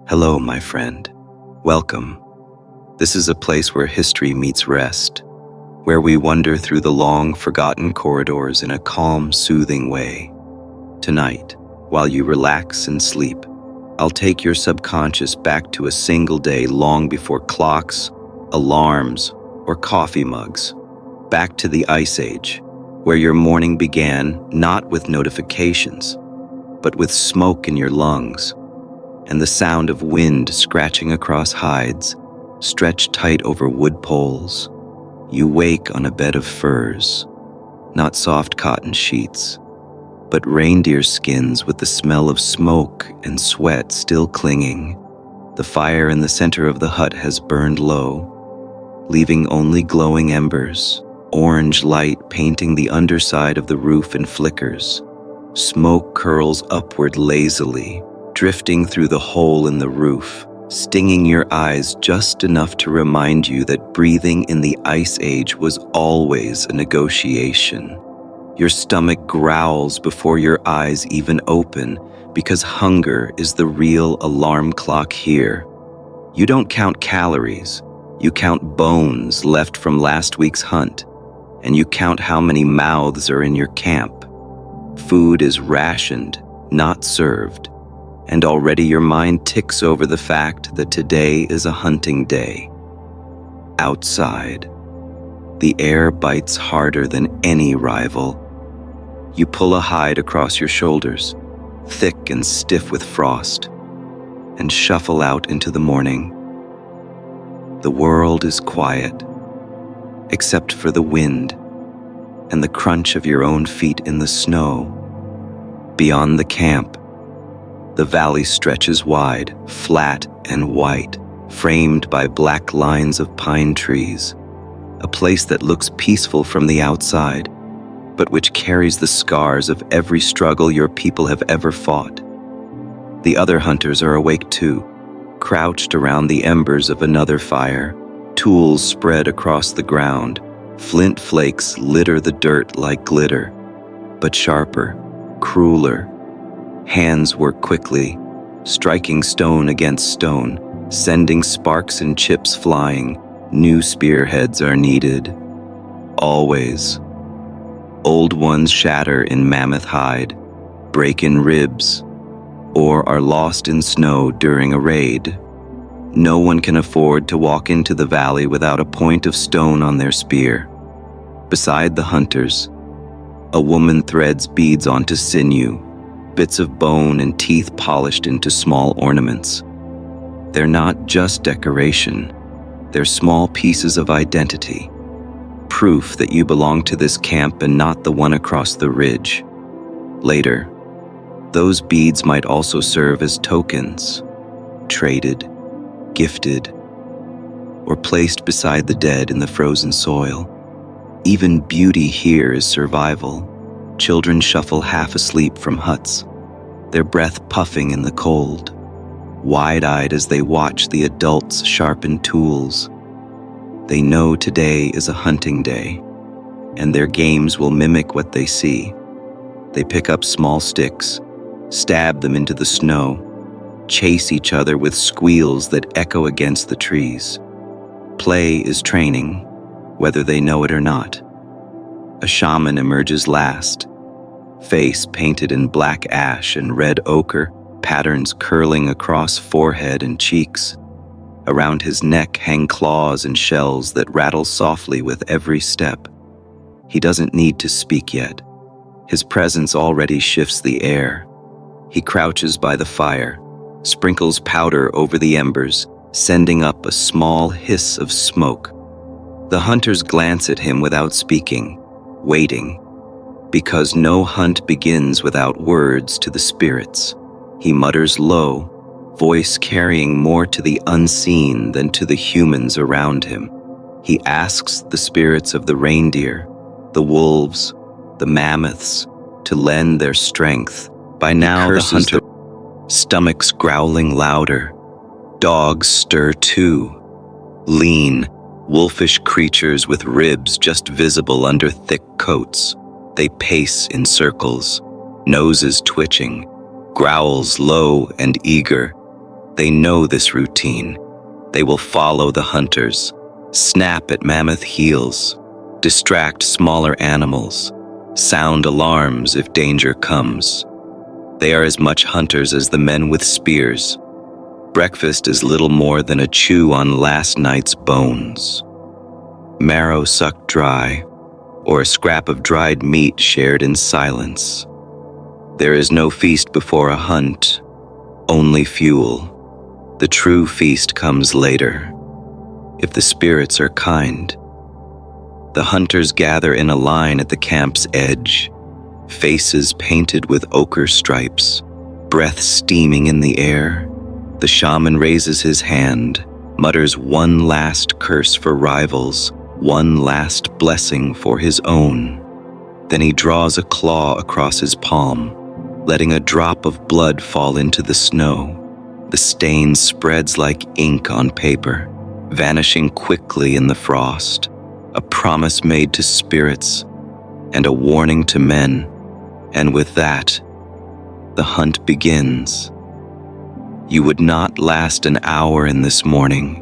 Hello, my friend. Welcome. This is a place where history meets rest, where we wander through the long, forgotten corridors in a calm, soothing way. Tonight, while you relax and sleep, I'll take your subconscious back to a single day long before clocks, alarms, or coffee mugs. Back to the Ice Age, where your morning began not with notifications, but with smoke in your lungs and the sound of wind scratching across hides, stretched tight over wood poles. You wake on a bed of furs, not soft cotton sheets, but reindeer skins with the smell of smoke and sweat still clinging. The fire in the center of the hut has burned low, leaving only glowing embers, orange light painting the underside of the roof in flickers. Smoke curls upward lazily, drifting through the hole in the roof, stinging your eyes just enough to remind you that breathing in the Ice Age was always a negotiation. Your stomach growls before your eyes even open, because hunger is the real alarm clock here. You don't count calories, you count bones left from last week's hunt, and you count how many mouths are in your camp. Food is rationed, not served, and already your mind ticks over the fact that today is a hunting day. Outside, the air bites harder than any rival. You pull a hide across your shoulders, thick and stiff with frost, and shuffle out into the morning. The world is quiet, except for the wind and the crunch of your own feet in the snow. Beyond the camp, the valley stretches wide, flat and white, framed by black lines of pine trees, a place that looks peaceful from the outside, but which carries the scars of every struggle your people have ever fought. The other hunters are awake too, crouched around the embers of another fire, tools spread across the ground. Flint flakes litter the dirt like glitter, but sharper, crueler. Hands work quickly, striking stone against stone, sending sparks and chips flying. New spearheads are needed. Always. Old ones shatter in mammoth hide, break in ribs, or are lost in snow during a raid. No one can afford to walk into the valley without a point of stone on their spear. Beside the hunters, a woman threads beads onto sinew, bits of bone and teeth polished into small ornaments. They're not just decoration, they're small pieces of identity, proof that you belong to this camp and not the one across the ridge. Later, those beads might also serve as tokens, traded, gifted, or placed beside the dead in the frozen soil. Even beauty here is survival. Children shuffle half asleep from huts, their breath puffing in the cold, wide-eyed as they watch the adults sharpen tools. They know today is a hunting day, and their games will mimic what they see. They pick up small sticks, stab them into the snow, chase each other with squeals that echo against the trees. Play is training, whether they know it or not. A shaman emerges last, face painted in black ash and red ochre, patterns curling across forehead and cheeks. Around his neck hang claws and shells that rattle softly with every step. He doesn't need to speak yet. His presence already shifts the air. He crouches by the fire, sprinkles powder over the embers, sending up a small hiss of smoke. The hunters glance at him without speaking, waiting, because no hunt begins without words to the spirits. He mutters low, voice carrying more to the unseen than to the humans around him. He asks the spirits of the reindeer, the wolves, the mammoths, to lend their strength. By now the hunter stomachs growling louder. Dogs stir too. Lean, wolfish creatures with ribs just visible under thick coats. They pace in circles, noses twitching, growls low and eager. They know this routine. They will follow the hunters, snap at mammoth heels, distract smaller animals, sound alarms if danger comes. They are as much hunters as the men with spears. Breakfast is little more than a chew on last night's bones. Marrow sucked dry, or a scrap of dried meat shared in silence. There is no feast before a hunt, only fuel. The true feast comes later, if the spirits are kind. The hunters gather in a line at the camp's edge, faces painted with ochre stripes, breath steaming in the air. The shaman raises his hand, mutters one last curse for rivals, one last blessing for his own. Then he draws a claw across his palm, letting a drop of blood fall into the snow. The stain spreads like ink on paper, vanishing quickly in the frost, a promise made to spirits and a warning to men. And with that, the hunt begins. You would not last an hour in this morning.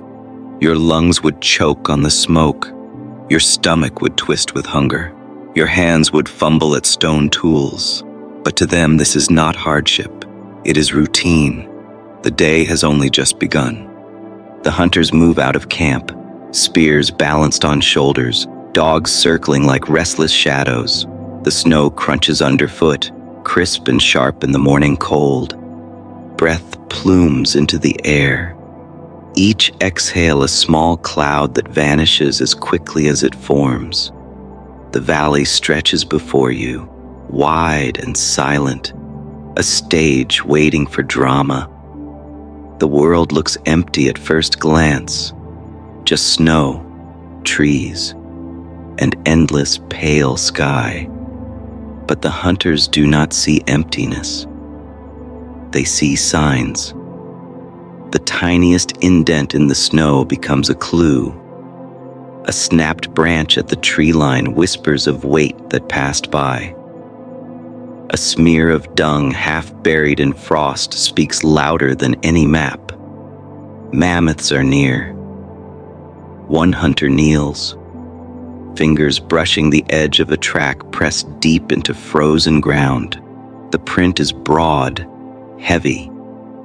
Your lungs would choke on the smoke. Your stomach would twist with hunger. Your hands would fumble at stone tools. But to them, this is not hardship. It is routine. The day has only just begun. The hunters move out of camp, spears balanced on shoulders, dogs circling like restless shadows. The snow crunches underfoot, crisp and sharp in the morning cold. Breath plumes into the air. Each exhale a small cloud that vanishes as quickly as it forms. The valley stretches before you, wide and silent, a stage waiting for drama. The world looks empty at first glance, just snow, trees, and endless pale sky. But the hunters do not see emptiness. They see signs. The tiniest indent in the snow becomes a clue. A snapped branch at the tree line whispers of weight that passed by. A smear of dung half buried in frost speaks louder than any map. Mammoths are near. One hunter kneels, fingers brushing the edge of a track pressed deep into frozen ground. The print is broad, heavy,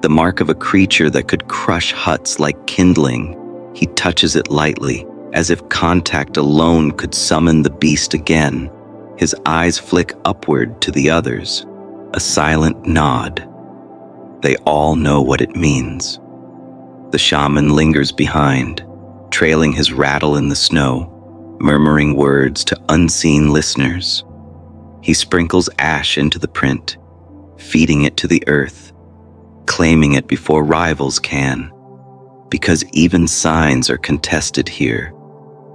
the mark of a creature that could crush huts like kindling. He touches it lightly, as if contact alone could summon the beast again. His eyes flick upward to the others, a silent nod. They all know what it means. The shaman lingers behind, trailing his rattle in the snow, murmuring words to unseen listeners. He sprinkles ash into the print, feeding it to the earth, claiming it before rivals can, because even signs are contested here.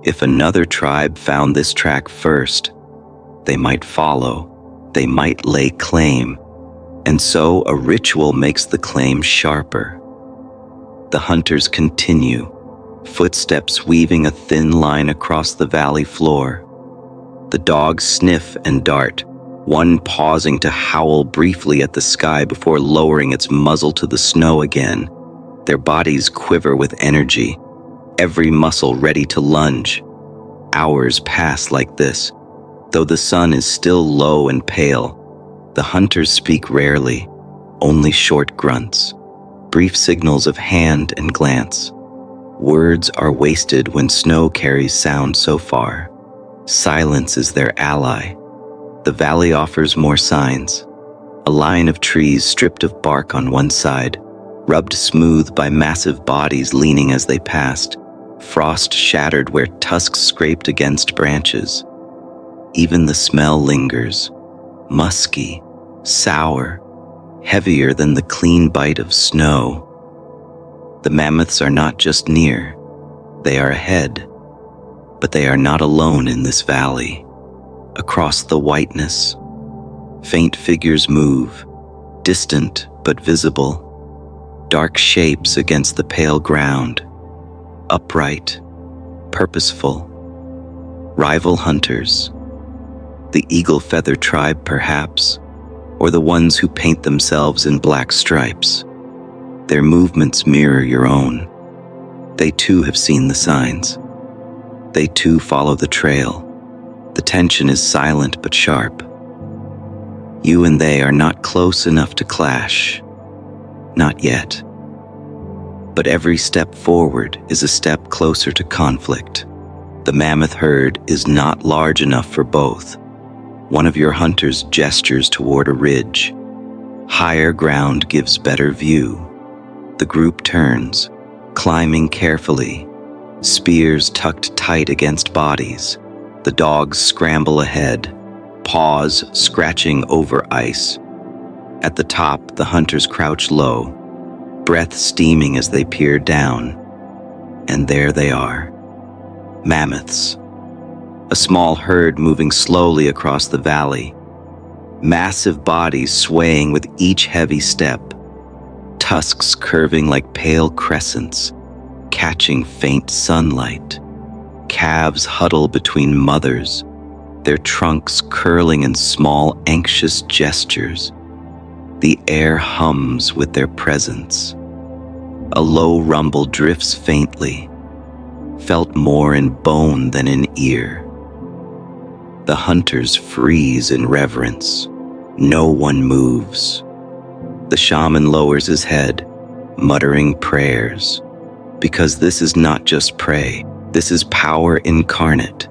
If another tribe found this track first, they might follow, they might lay claim, and so a ritual makes the claim sharper. The hunters continue, footsteps weaving a thin line across the valley floor. The dogs sniff and dart, one pausing to howl briefly at the sky before lowering its muzzle to the snow again. Their bodies quiver with energy, every muscle ready to lunge. Hours pass like this. Though the sun is still low and pale, the hunters speak rarely, only short grunts, brief signals of hand and glance. Words are wasted when snow carries sound so far. Silence is their ally. The valley offers more signs. A line of trees stripped of bark on one side, rubbed smooth by massive bodies leaning as they passed, frost shattered where tusks scraped against branches. Even the smell lingers, musky, sour, heavier than the clean bite of snow. The mammoths are not just near, they are ahead. But they are not alone in this valley. Across the whiteness, faint figures move, distant but visible, dark shapes against the pale ground, upright, purposeful, rival hunters. The eagle feather tribe, perhaps, or the ones who paint themselves in black stripes. Their movements mirror your own. They too have seen the signs. They too follow the trail. The tension is silent but sharp. You and they are not close enough to clash. Not yet. But every step forward is a step closer to conflict. The mammoth herd is not large enough for both. One of your hunters gestures toward a ridge. Higher ground gives better view. The group turns, climbing carefully, spears tucked tight against bodies. The dogs scramble ahead, paws scratching over ice. At the top, the hunters crouch low, breath steaming as they peer down. And there they are, mammoths. A small herd moving slowly across the valley, massive bodies swaying with each heavy step, tusks curving like pale crescents, catching faint sunlight. Calves huddle between mothers, their trunks curling in small, anxious gestures. The air hums with their presence. A low rumble drifts faintly, felt more in bone than in ear. The hunters freeze in reverence. No one moves. The shaman lowers his head, muttering prayers. Because this is not just prey, this is power incarnate.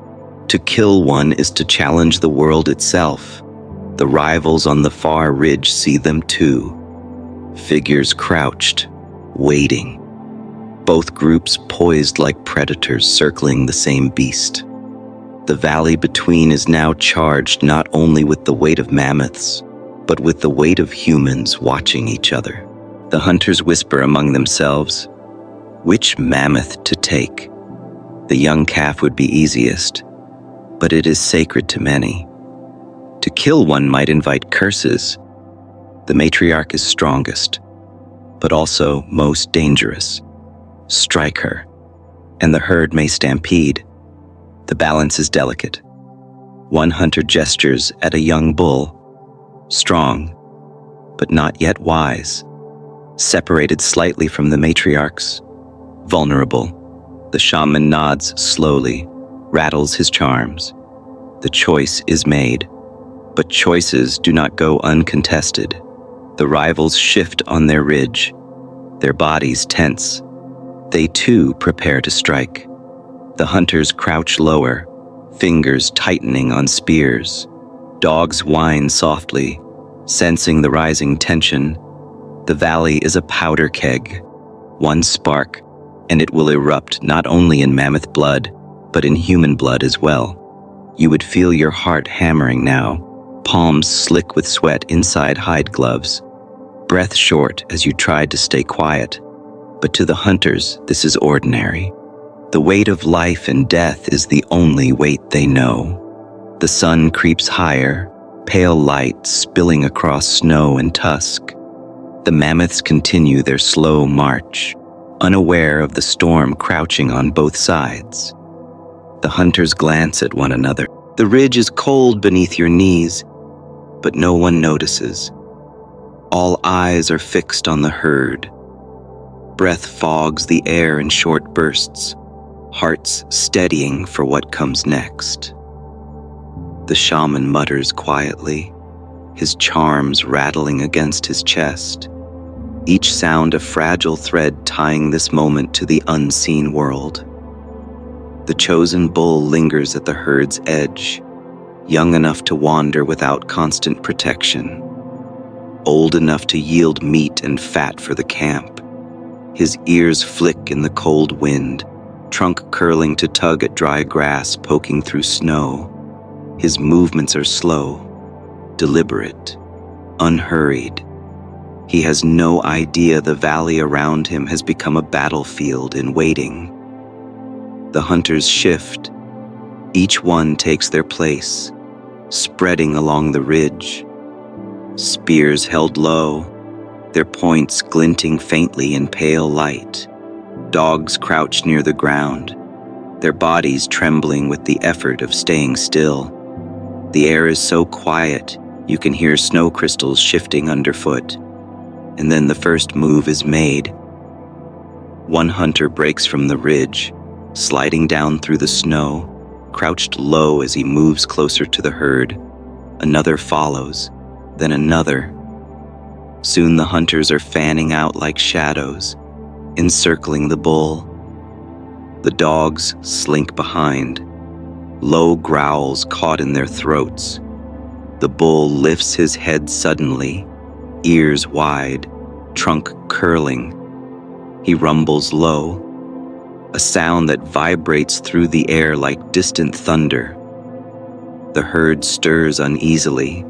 To kill one is to challenge the world itself. The rivals on the far ridge see them too. Figures crouched, waiting. Both groups poised like predators circling the same beast. The valley between is now charged not only with the weight of mammoths, but with the weight of humans watching each other. The hunters whisper among themselves, which mammoth to take? The young calf would be easiest, but it is sacred to many. To kill one might invite curses. The matriarch is strongest, but also most dangerous. Strike her, and the herd may stampede. The balance is delicate. One hunter gestures at a young bull, strong, but not yet wise, separated slightly from the matriarchs, vulnerable. The shaman nods slowly, rattles his charms. The choice is made, but choices do not go uncontested. The rivals shift on their ridge, their bodies tense. They too prepare to strike. The hunters crouch lower, fingers tightening on spears. Dogs whine softly, sensing the rising tension. The valley is a powder keg. One spark, and it will erupt not only in mammoth blood, but in human blood as well. You would feel your heart hammering now, palms slick with sweat inside hide gloves, breath short as you tried to stay quiet. But to the hunters, this is ordinary. The weight of life and death is the only weight they know. The sun creeps higher, pale light spilling across snow and tusk. The mammoths continue their slow march, unaware of the storm crouching on both sides. The hunters glance at one another. The ridge is cold beneath your knees, but no one notices. All eyes are fixed on the herd. Breath fogs the air in short bursts, hearts steadying for what comes next. The shaman mutters quietly, his charms rattling against his chest, each sound a fragile thread tying this moment to the unseen world. The chosen bull lingers at the herd's edge, young enough to wander without constant protection, old enough to yield meat and fat for the camp. His ears flick in the cold wind, trunk curling to tug at dry grass poking through snow. His movements are slow, deliberate, unhurried. He has no idea the valley around him has become a battlefield in waiting. The hunters shift. Each one takes their place, spreading along the ridge. Spears held low, their points glinting faintly in pale light. Dogs crouch near the ground, their bodies trembling with the effort of staying still. The air is so quiet, you can hear snow crystals shifting underfoot. And then the first move is made. One hunter breaks from the ridge, sliding down through the snow, crouched low as he moves closer to the herd. Another follows, then another. Soon the hunters are fanning out like shadows, encircling the bull. The dogs slink behind, low growls caught in their throats. The bull lifts his head suddenly, ears wide, trunk curling. He rumbles low, a sound that vibrates through the air like distant thunder. The herd stirs uneasily,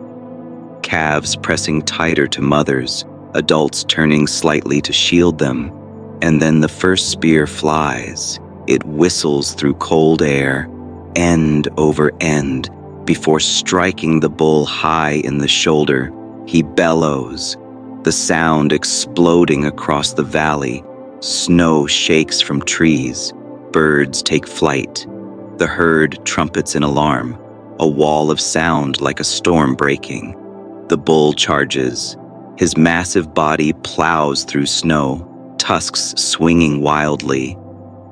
calves pressing tighter to mothers, adults turning slightly to shield them, and then the first spear flies. It whistles through cold air, end over end, before striking the bull high in the shoulder. He bellows, the sound exploding across the valley. Snow shakes from trees, birds take flight. The herd trumpets in alarm, a wall of sound like a storm breaking. The bull charges. His massive body plows through snow, tusks swinging wildly,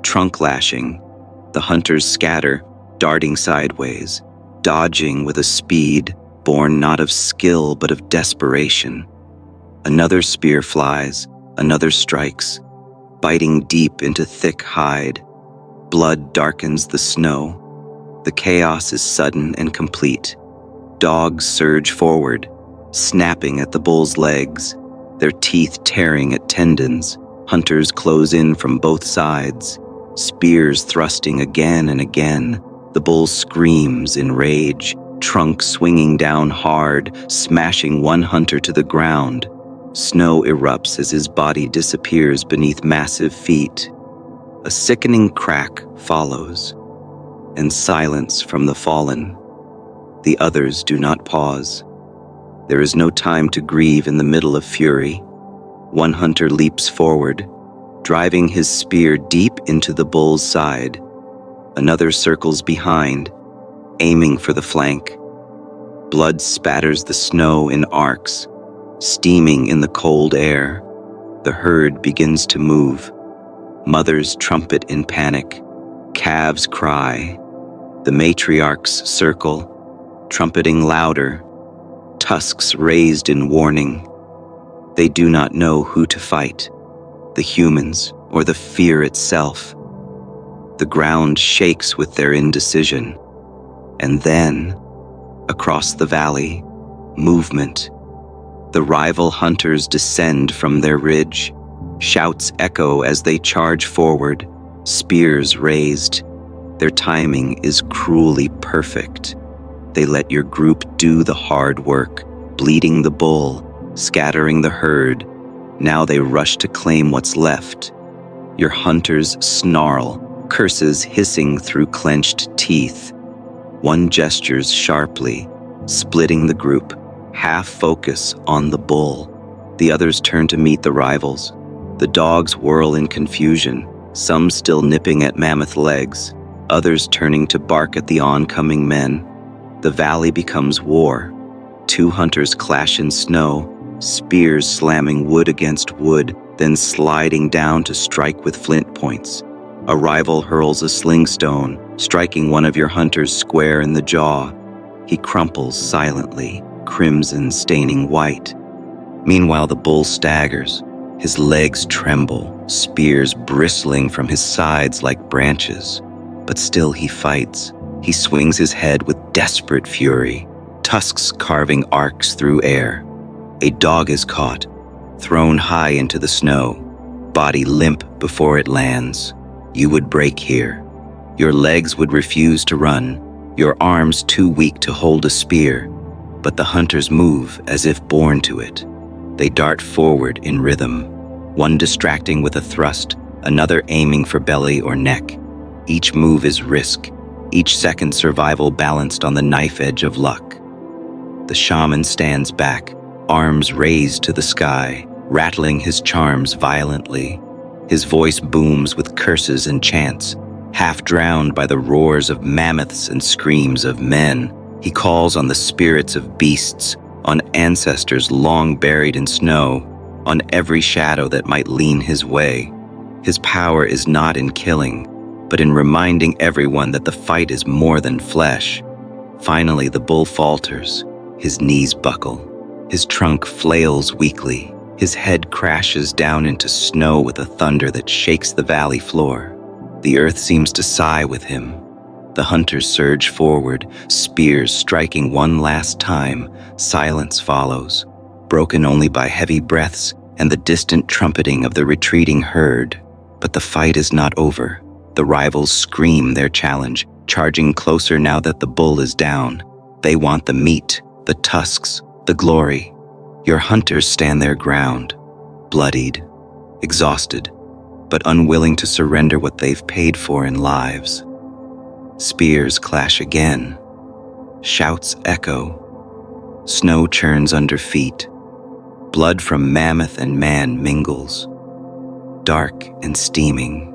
trunk lashing. The hunters scatter, darting sideways, dodging with a speed born not of skill but of desperation. Another spear flies, another strikes, biting deep into thick hide. Blood darkens the snow. The chaos is sudden and complete. Dogs surge forward, snapping at the bull's legs, their teeth tearing at tendons. Hunters close in from both sides, spears thrusting again and again. The bull screams in rage, trunk swinging down hard, smashing one hunter to the ground. Snow erupts as his body disappears beneath massive feet. A sickening crack follows, and silence from the fallen. The others do not pause. There is no time to grieve in the middle of fury. One hunter leaps forward, driving his spear deep into the bull's side. Another circles behind, aiming for the flank. Blood spatters the snow in arcs, steaming in the cold air. The herd begins to move. Mothers trumpet in panic. Calves cry. The matriarchs circle, trumpeting louder, tusks raised in warning. They do not know who to fight, the humans or the fear itself. The ground shakes with their indecision. And then, across the valley, movement. The rival hunters descend from their ridge. Shouts echo as they charge forward, spears raised. Their timing is cruelly perfect. They let your group do the hard work, bleeding the bull, scattering the herd. Now they rush to claim what's left. Your hunters snarl, curses hissing through clenched teeth. One gestures sharply, splitting the group, half focus on the bull. The others turn to meet the rivals. The dogs whirl in confusion, some still nipping at Mammoth legs, others turning to bark at the oncoming men. The valley becomes war. Two hunters clash in snow, spears slamming wood against wood, then sliding down to strike with flint points. A rival hurls a sling stone, striking one of your hunters square in the jaw. He crumples silently, crimson staining white. Meanwhile, the bull staggers. His legs tremble, spears bristling from his sides like branches. But still he fights. He swings his head with desperate fury, tusks carving arcs through air. A dog is caught, thrown high into the snow, body limp before it lands. You would break here. Your legs would refuse to run, your arms too weak to hold a spear. But the hunters move as if born to it. They dart forward in rhythm, one distracting with a thrust, another aiming for belly or neck. Each move is risk, each second survival balanced on the knife edge of luck. The shaman stands back, arms raised to the sky, rattling his charms violently. His voice booms with curses and chants, half drowned by the roars of mammoths and screams of men. He calls on the spirits of beasts, on ancestors long buried in snow. on every shadow that might lean his way. His power is not in killing, but in reminding everyone that the fight is more than flesh. Finally, the bull falters. His knees buckle. His trunk flails weakly. His head crashes down into snow with a thunder that shakes the valley floor. The earth seems to sigh with him. The hunters surge forward, spears striking one last time. Silence follows, broken only by heavy breaths and the distant trumpeting of the retreating herd. But the fight is not over. The rivals scream their challenge, charging closer now that the bull is down. They want the meat, the tusks, the glory. Your hunters stand their ground, bloodied, exhausted, but unwilling to surrender what they've paid for in lives. Spears clash again. Shouts echo. Snow churns under feet. Blood from mammoth and man mingles. Dark and steaming.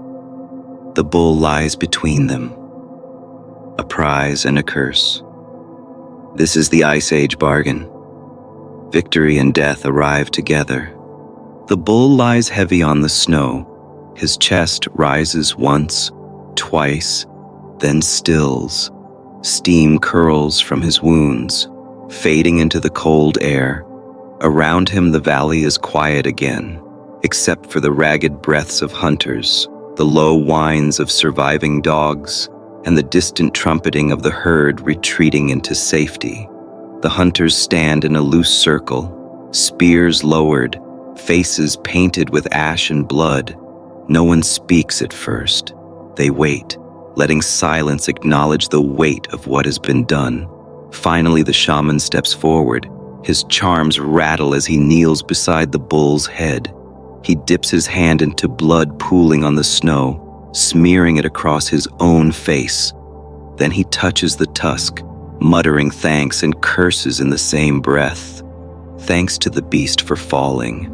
The bull lies between them. A prize and a curse. This is the Ice Age bargain. Victory and death arrive together. The bull lies heavy on the snow. His chest rises once, twice, then stills. Steam curls from his wounds, fading into the cold air. Around him the valley is quiet again, except for the ragged breaths of hunters, the low whines of surviving dogs, and the distant trumpeting of the herd retreating into safety. The hunters stand in a loose circle, spears lowered, faces painted with ash and blood. No one speaks at first. They wait, letting silence acknowledge the weight of what has been done. Finally, the shaman steps forward. His charms rattle as he kneels beside the bull's head. He dips his hand into blood pooling on the snow, smearing it across his own face. Then he touches the tusk, muttering thanks and curses in the same breath. Thanks to the beast for falling.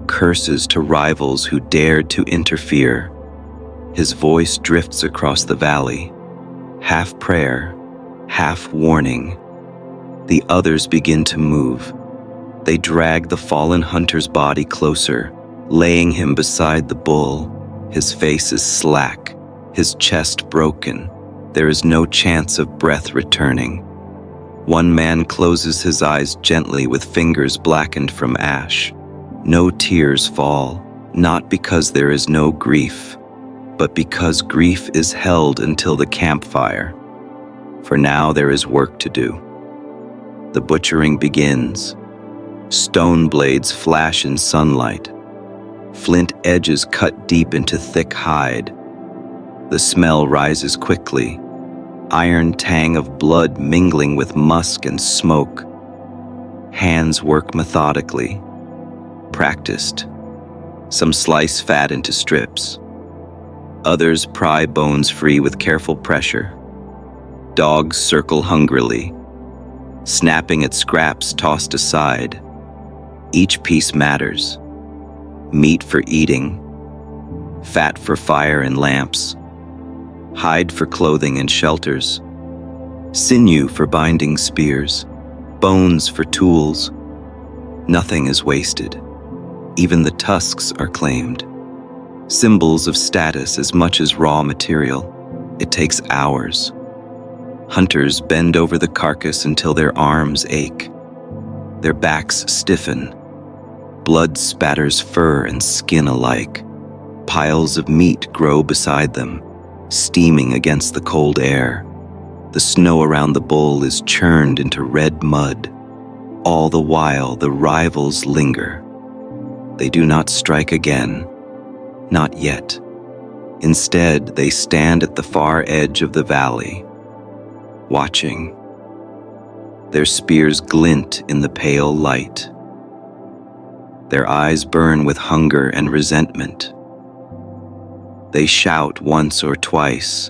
Curses to rivals who dared to interfere. His voice drifts across the valley, half prayer, half warning. The others begin to move. They drag the fallen hunter's body closer, laying him beside the bull. His face is slack, his chest broken. There is no chance of breath returning. One man closes his eyes gently with fingers blackened from ash. No tears fall, not because there is no grief, but because grief is held until the campfire. For now there is work to do. The butchering begins. Stone blades flash in sunlight. Flint edges cut deep into thick hide. The smell rises quickly, iron tang of blood mingling with musk and smoke. Hands work methodically, practiced. Some slice fat into strips. Others pry bones free with careful pressure. Dogs circle hungrily, snapping at scraps tossed aside. Each piece matters. Meat for eating, fat for fire and lamps, hide for clothing and shelters, sinew for binding spears, bones for tools. Nothing is wasted. Even the tusks are claimed. Symbols of status as much as raw material. It takes hours. Hunters bend over the carcass until their arms ache. Their backs stiffen. Blood spatters fur and skin alike. Piles of meat grow beside them, steaming against the cold air. The snow around the bull is churned into red mud. All the while, the rivals linger. They do not strike again. Not yet. Instead, they stand at the far edge of the valley, watching. Their spears glint in the pale light. Their eyes burn with hunger and resentment. They shout once or twice,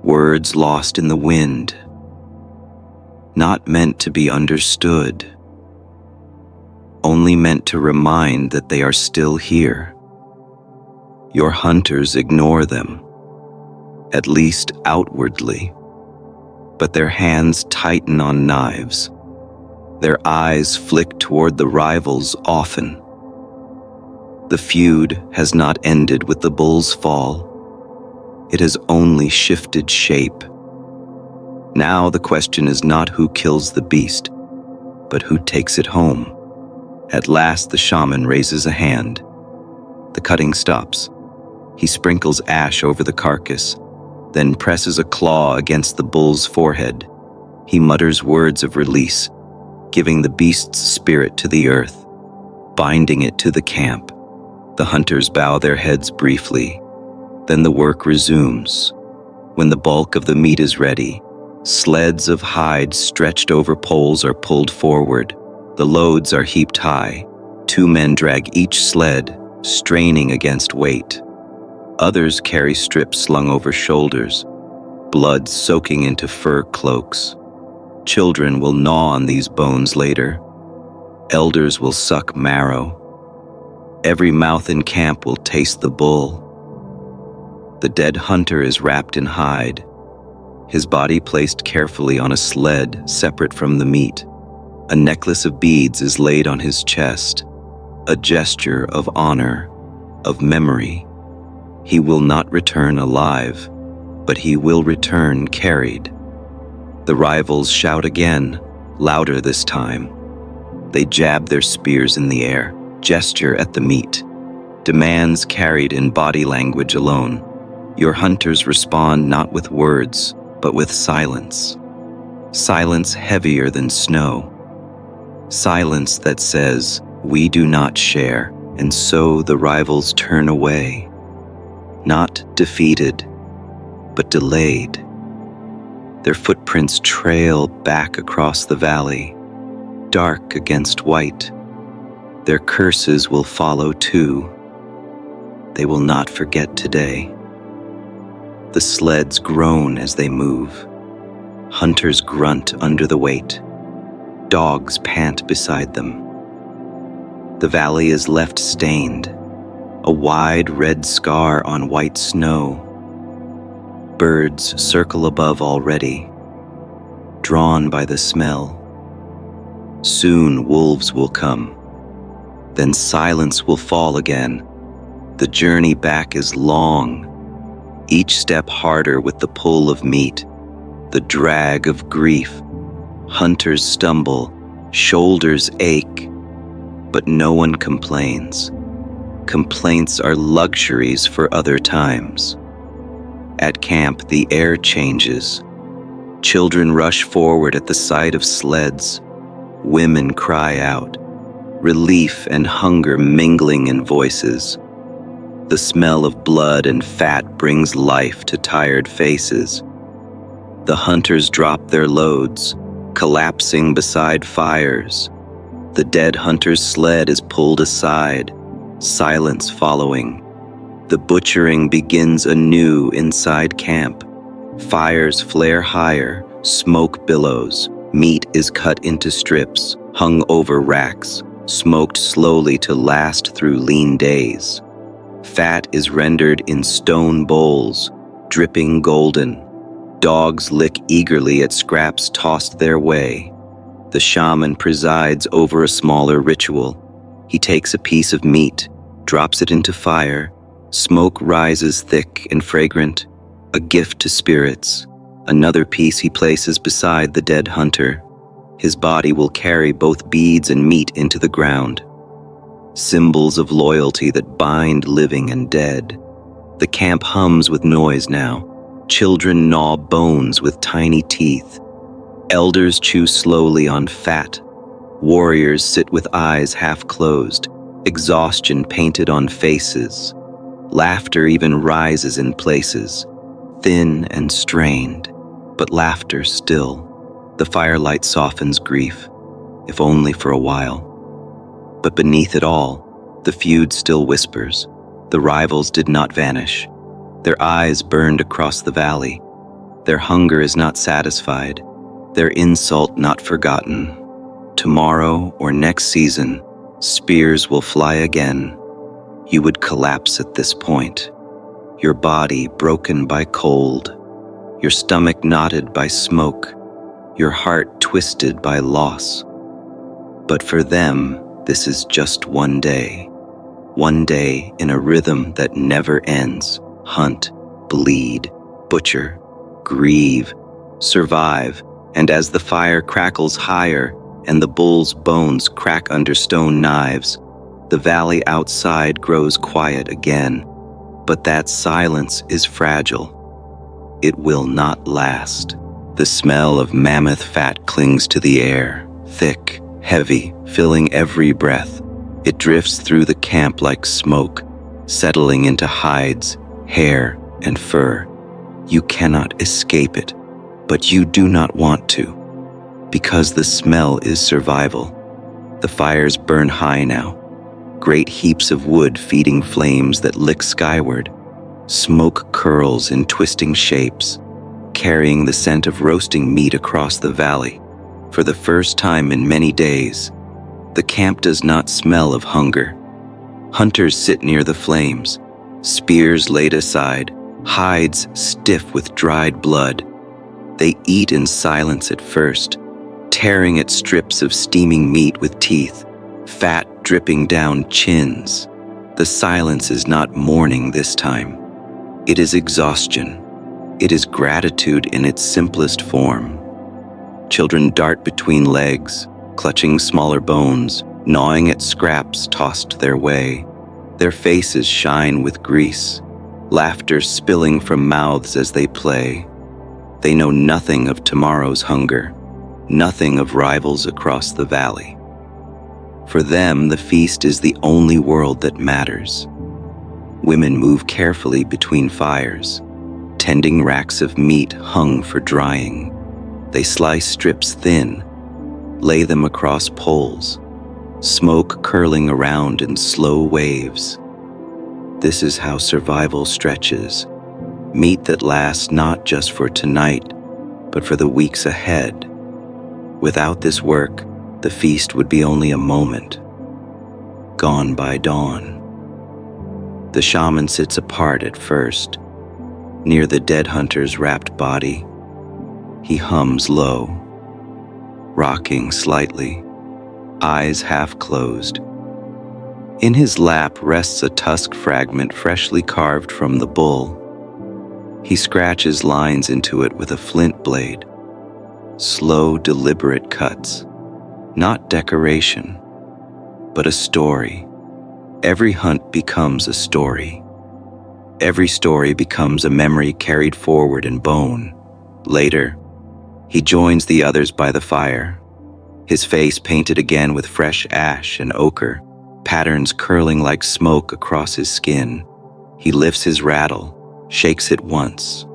words lost in the wind, not meant to be understood, only meant to remind that they are still here. Your hunters ignore them, at least outwardly, but their hands tighten on knives. Their eyes flick toward the rivals often, The feud has not ended with the bull's fall. It has only shifted shape. Now the question is not who kills the beast, but who takes it home. At last the shaman raises a hand. The cutting stops. He sprinkles ash over the carcass, then presses a claw against the bull's forehead. He mutters words of release, giving the beast's spirit to the earth, binding it to the camp. The hunters bow their heads briefly. Then the work resumes. When the bulk of the meat is ready, sleds of hide stretched over poles are pulled forward. The loads are heaped high. 2 men drag each sled, straining against weight. Others carry strips slung over shoulders, blood soaking into fur cloaks. Children will gnaw on these bones later. Elders will suck marrow. Every mouth in camp will taste the bull. The dead hunter is wrapped in hide, his body placed carefully on a sled separate from the meat. A necklace of beads is laid on his chest, a gesture of honor, of memory. He will not return alive, but he will return carried. The rivals shout again, louder this time. They jab their spears in the air, gesture at the meat. Demands carried in body language alone. Your hunters respond not with words, but with silence. Silence heavier than snow. Silence that says, we do not share, and so the rivals turn away. Not defeated, but delayed. Their footprints trail back across the valley, dark against white. Their curses will follow too. They will not forget today. The sleds groan as they move. Hunters grunt under the weight. Dogs pant beside them. The valley is left stained, a wide red scar on white snow. Birds circle above already, drawn by the smell. Soon wolves will come. Then silence will fall again. The journey back is long, each step harder with the pull of meat, the drag of grief. Hunters stumble, shoulders ache, but no one complains. Complaints are luxuries for other times. At camp, the air changes. Children rush forward at the sight of sleds. Women cry out, relief and hunger mingling in voices. The smell of blood and fat brings life to tired faces. The hunters drop their loads, collapsing beside fires. The dead hunter's sled is pulled aside, silence following. The butchering begins anew inside camp. Fires flare higher, smoke billows. Meat is cut into strips, hung over racks, smoked slowly to last through lean days. Fat is rendered in stone bowls, dripping golden. Dogs lick eagerly at scraps tossed their way. The shaman presides over a smaller ritual. He takes a piece of meat, drops it into fire. Smoke rises thick and fragrant, a gift to spirits. Another piece he places beside the dead hunter. His body will carry both beads and meat into the ground. Symbols of loyalty that bind living and dead. The camp hums with noise now. Children gnaw bones with tiny teeth. Elders chew slowly on fat. Warriors sit with eyes half closed, exhaustion painted on faces. Laughter even rises in places, thin and strained, but laughter still. The firelight softens grief, if only for a while. But beneath it all, the feud still whispers. The rivals did not vanish. Their eyes burned across the valley. Their hunger is not satisfied, their insult not forgotten. Tomorrow or next season, spears will fly again. You would collapse at this point, your body broken by cold, your stomach knotted by smoke, your heart twisted by loss. But for them, this is just one day. One day, in a rhythm that never ends, hunt, bleed, butcher, grieve, survive, and as the fire crackles higher and the bull's bones crack under stone knives, the valley outside grows quiet again. But that silence is fragile. It will not last. The smell of mammoth fat clings to the air, thick, heavy, filling every breath. It drifts through the camp like smoke, settling into hides, hair, and fur. You cannot escape it, but you do not want to, because the smell is survival. The fires burn high now, great heaps of wood feeding flames that lick skyward. Smoke curls in twisting shapes, carrying the scent of roasting meat across the valley. For the first time in many days, the camp does not smell of hunger. Hunters sit near the flames, spears laid aside, hides stiff with dried blood. They eat in silence at first, tearing at strips of steaming meat with teeth, fat dripping down chins. The silence is not mourning this time. It is exhaustion. It is gratitude in its simplest form. Children dart between legs, clutching smaller bones, gnawing at scraps tossed their way. Their faces shine with grease, laughter spilling from mouths as they play. They know nothing of tomorrow's hunger, nothing of rivals across the valley. For them, the feast is the only world that matters. Women move carefully between fires, tending racks of meat hung for drying. They slice strips thin, lay them across poles, smoke curling around in slow waves. This is how survival stretches, meat that lasts not just for tonight, but for the weeks ahead. Without this work, the feast would be only a moment, gone by dawn. The shaman sits apart at first, near the dead hunter's wrapped body. He hums low, rocking slightly, eyes half closed. In his lap rests a tusk fragment freshly carved from the bull. He scratches lines into it with a flint blade. Slow, deliberate cuts, not decoration, but a story. Every hunt becomes a story. Every story becomes a memory carried forward in bone. Later, he joins the others by the fire, his face painted again with fresh ash and ochre, patterns curling like smoke across his skin. He lifts his rattle, shakes it once.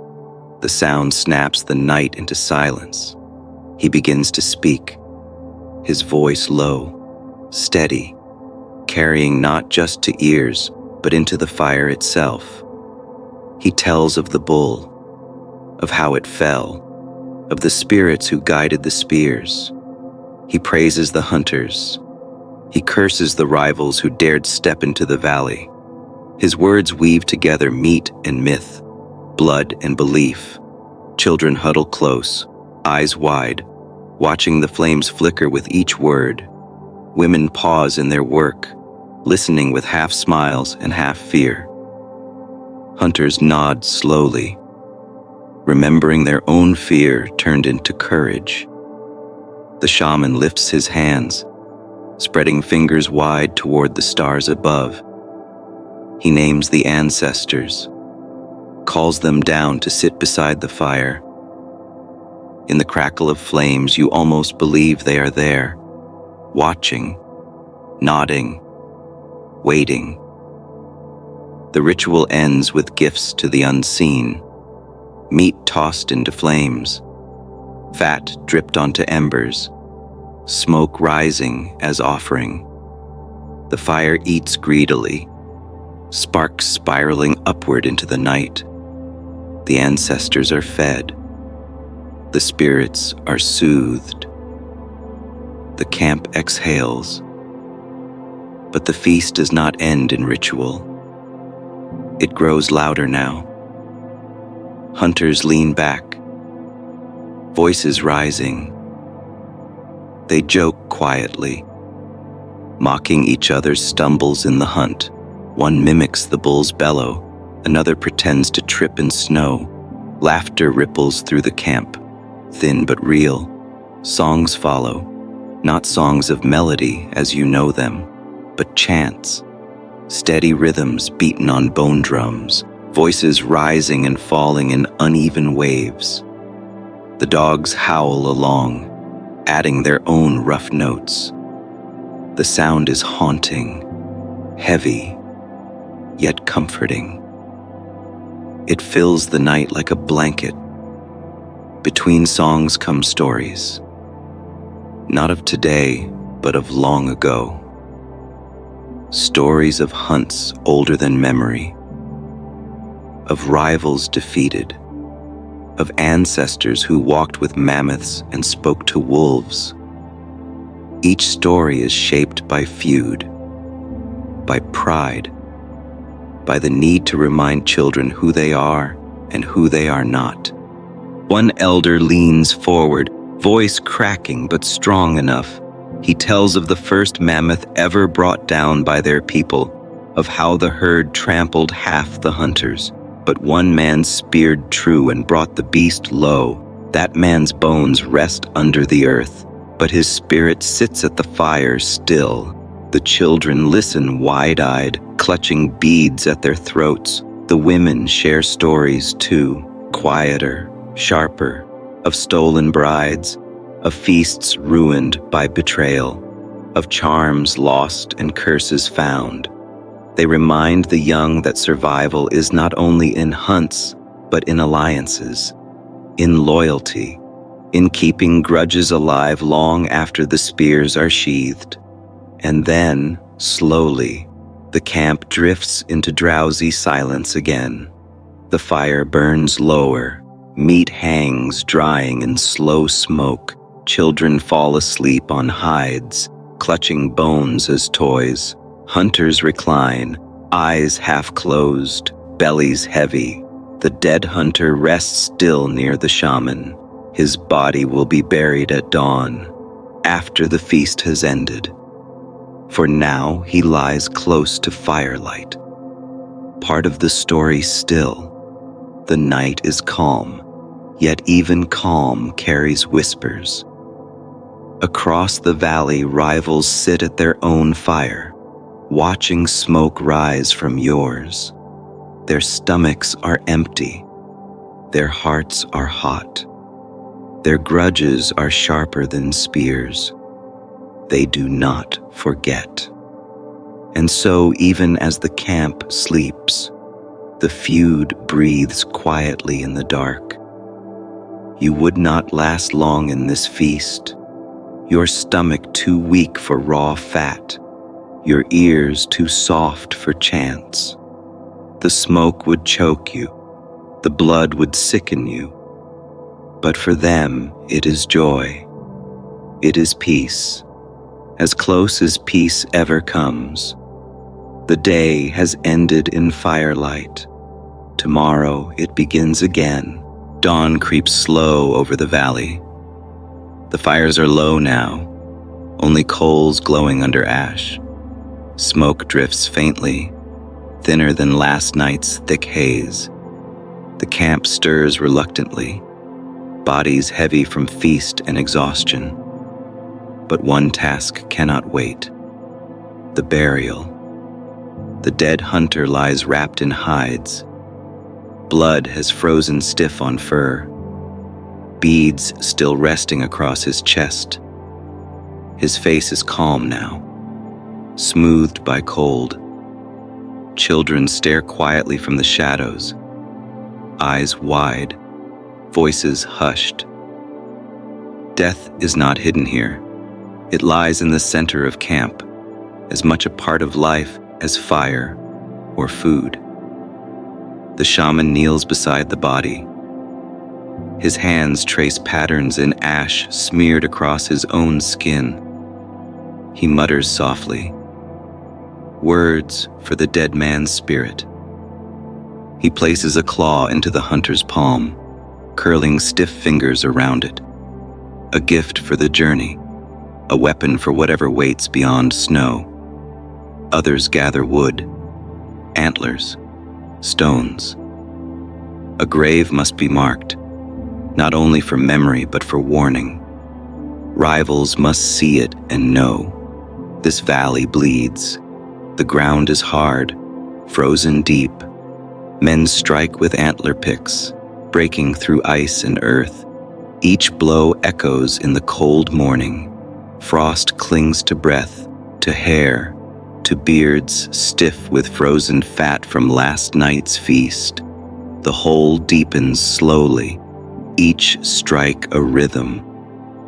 The sound snaps the night into silence. He begins to speak, his voice low, steady, carrying not just to ears, but into the fire itself. He tells of the bull, of how it fell, of the spirits who guided the spears. He praises the hunters. He curses the rivals who dared step into the valley. His words weave together meat and myth, blood and belief. Children huddle close, eyes wide, watching the flames flicker with each word. Women pause in their work, listening with half smiles and half fear. Hunters nod slowly, remembering their own fear turned into courage. The shaman lifts his hands, spreading fingers wide toward the stars above. He names the ancestors, calls them down to sit beside the fire. In the crackle of flames, you almost believe they are there, watching, nodding, waiting. The ritual ends with gifts to the unseen, meat tossed into flames, fat dripped onto embers, smoke rising as offering. The fire eats greedily, sparks spiraling upward into the night. The ancestors are fed. The spirits are soothed. The camp exhales. But the feast does not end in ritual. It grows louder now. Hunters lean back, voices rising. They joke quietly, mocking each other's stumbles in the hunt. One mimics the bull's bellow, another pretends to trip in snow. Laughter ripples through the camp, thin but real. Songs follow, not songs of melody as you know them, but chants, steady rhythms beaten on bone drums, voices rising and falling in uneven waves. The dogs howl along, adding their own rough notes. The sound is haunting, heavy, yet comforting. It fills the night like a blanket. Between songs come stories, not of today, but of long ago. Stories of hunts older than memory, of rivals defeated, of ancestors who walked with mammoths and spoke to wolves. Each story is shaped by feud, by pride, by the need to remind children who they are and who they are not. One elder leans forward, voice cracking but strong enough. He tells of the first mammoth ever brought down by their people, of how the herd trampled half the hunters, but one man speared true and brought the beast low. That man's bones rest under the earth, but his spirit sits at the fire still. The children listen wide-eyed, clutching beads at their throats. The women share stories too, quieter, sharper, of stolen brides, of feasts ruined by betrayal, of charms lost and curses found. They remind the young that survival is not only in hunts, but in alliances, in loyalty, in keeping grudges alive long after the spears are sheathed. And then, slowly, the camp drifts into drowsy silence again. The fire burns lower, meat hangs drying in slow smoke. Children fall asleep on hides, clutching bones as toys. Hunters recline, eyes half closed, bellies heavy. The dead hunter rests still near the shaman. His body will be buried at dawn, after the feast has ended. For now he lies close to firelight. Part of the story still. The night is calm, yet even calm carries whispers. Across the valley, rivals sit at their own fire, watching smoke rise from yours. Their stomachs are empty. Their hearts are hot. Their grudges are sharper than spears. They do not forget. And so, even as the camp sleeps, the feud breathes quietly in the dark. You would not last long in this feast. Your stomach too weak for raw fat. Your ears too soft for chants. The smoke would choke you. The blood would sicken you. But for them, it is joy. It is peace. As close as peace ever comes. The day has ended in firelight. Tomorrow it begins again. Dawn creeps slow over the valley. The fires are low now, only coals glowing under ash. Smoke drifts faintly, thinner than last night's thick haze. The camp stirs reluctantly, bodies heavy from feast and exhaustion. But one task cannot wait: the burial. The dead hunter lies wrapped in hides. Blood has frozen stiff on fur, beads still resting across his chest. His face is calm now, smoothed by cold. Children stare quietly from the shadows, eyes wide, voices hushed. Death is not hidden here. It lies in the center of camp, as much a part of life as fire or food. The shaman kneels beside the body. His hands trace patterns in ash smeared across his own skin. He mutters softly, words for the dead man's spirit. He places a claw into the hunter's palm, curling stiff fingers around it. A gift for the journey, a weapon for whatever waits beyond snow. Others gather wood, antlers, stones. A grave must be marked, not only for memory but for warning. Rivals must see it and know. This valley bleeds. The ground is hard, frozen deep. Men strike with antler picks, breaking through ice and earth. Each blow echoes in the cold morning. Frost clings to breath, to hair, to beards stiff with frozen fat from last night's feast. The hole deepens slowly, each strike a rhythm,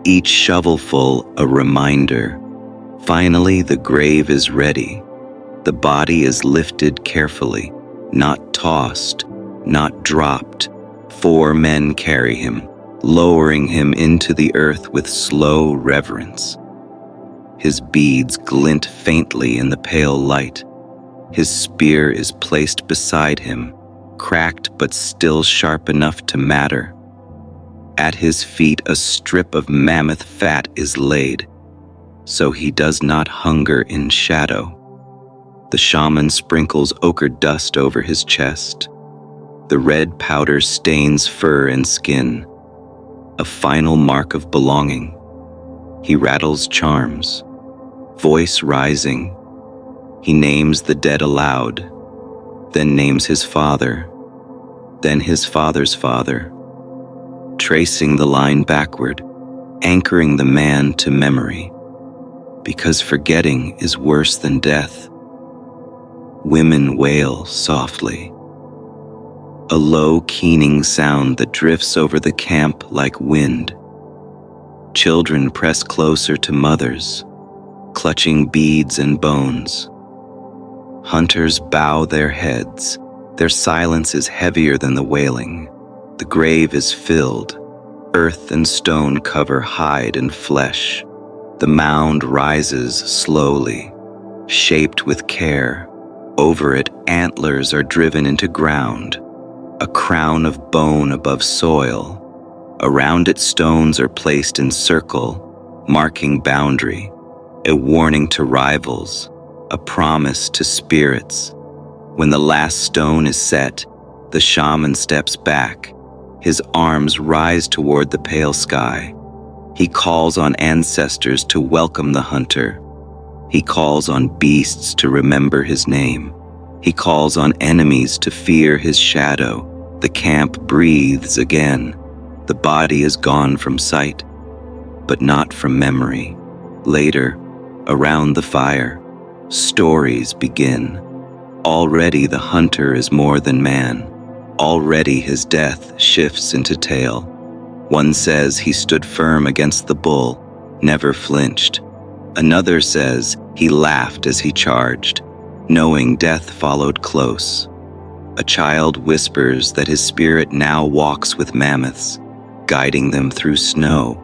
each shovelful a reminder. Finally, the grave is ready. The body is lifted carefully, not tossed, not dropped. 4 men carry him, lowering him into the earth with slow reverence. His beads glint faintly in the pale light. His spear is placed beside him, cracked but still sharp enough to matter. At his feet a strip of mammoth fat is laid, so he does not hunger in shadow. The shaman sprinkles ochre dust over his chest. The red powder stains fur and skin, a final mark of belonging. He rattles charms, voice rising. He names the dead aloud, then names his father, then his father's father, tracing the line backward, anchoring the man to memory, because forgetting is worse than death. Women wail softly, a low keening sound that drifts over the camp like wind. Children press closer to mothers, clutching beads and bones. Hunters bow their heads. Their silence is heavier than the wailing. The grave is filled. Earth and stone cover hide and flesh. The mound rises slowly, shaped with care. Over it, antlers are driven into ground, a crown of bone above soil. Around it, stones are placed in circle, marking boundary, a warning to rivals, a promise to spirits. When the last stone is set, the shaman steps back. His arms rise toward the pale sky. He calls on ancestors to welcome the hunter. He calls on beasts to remember his name. He calls on enemies to fear his shadow. The camp breathes again. The body is gone from sight, but not from memory. Later, around the fire, stories begin. Already the hunter is more than man. Already his death shifts into tale. One says he stood firm against the bull, never flinched. Another says he laughed as he charged, knowing death followed close. A child whispers that his spirit now walks with mammoths, guiding them through snow.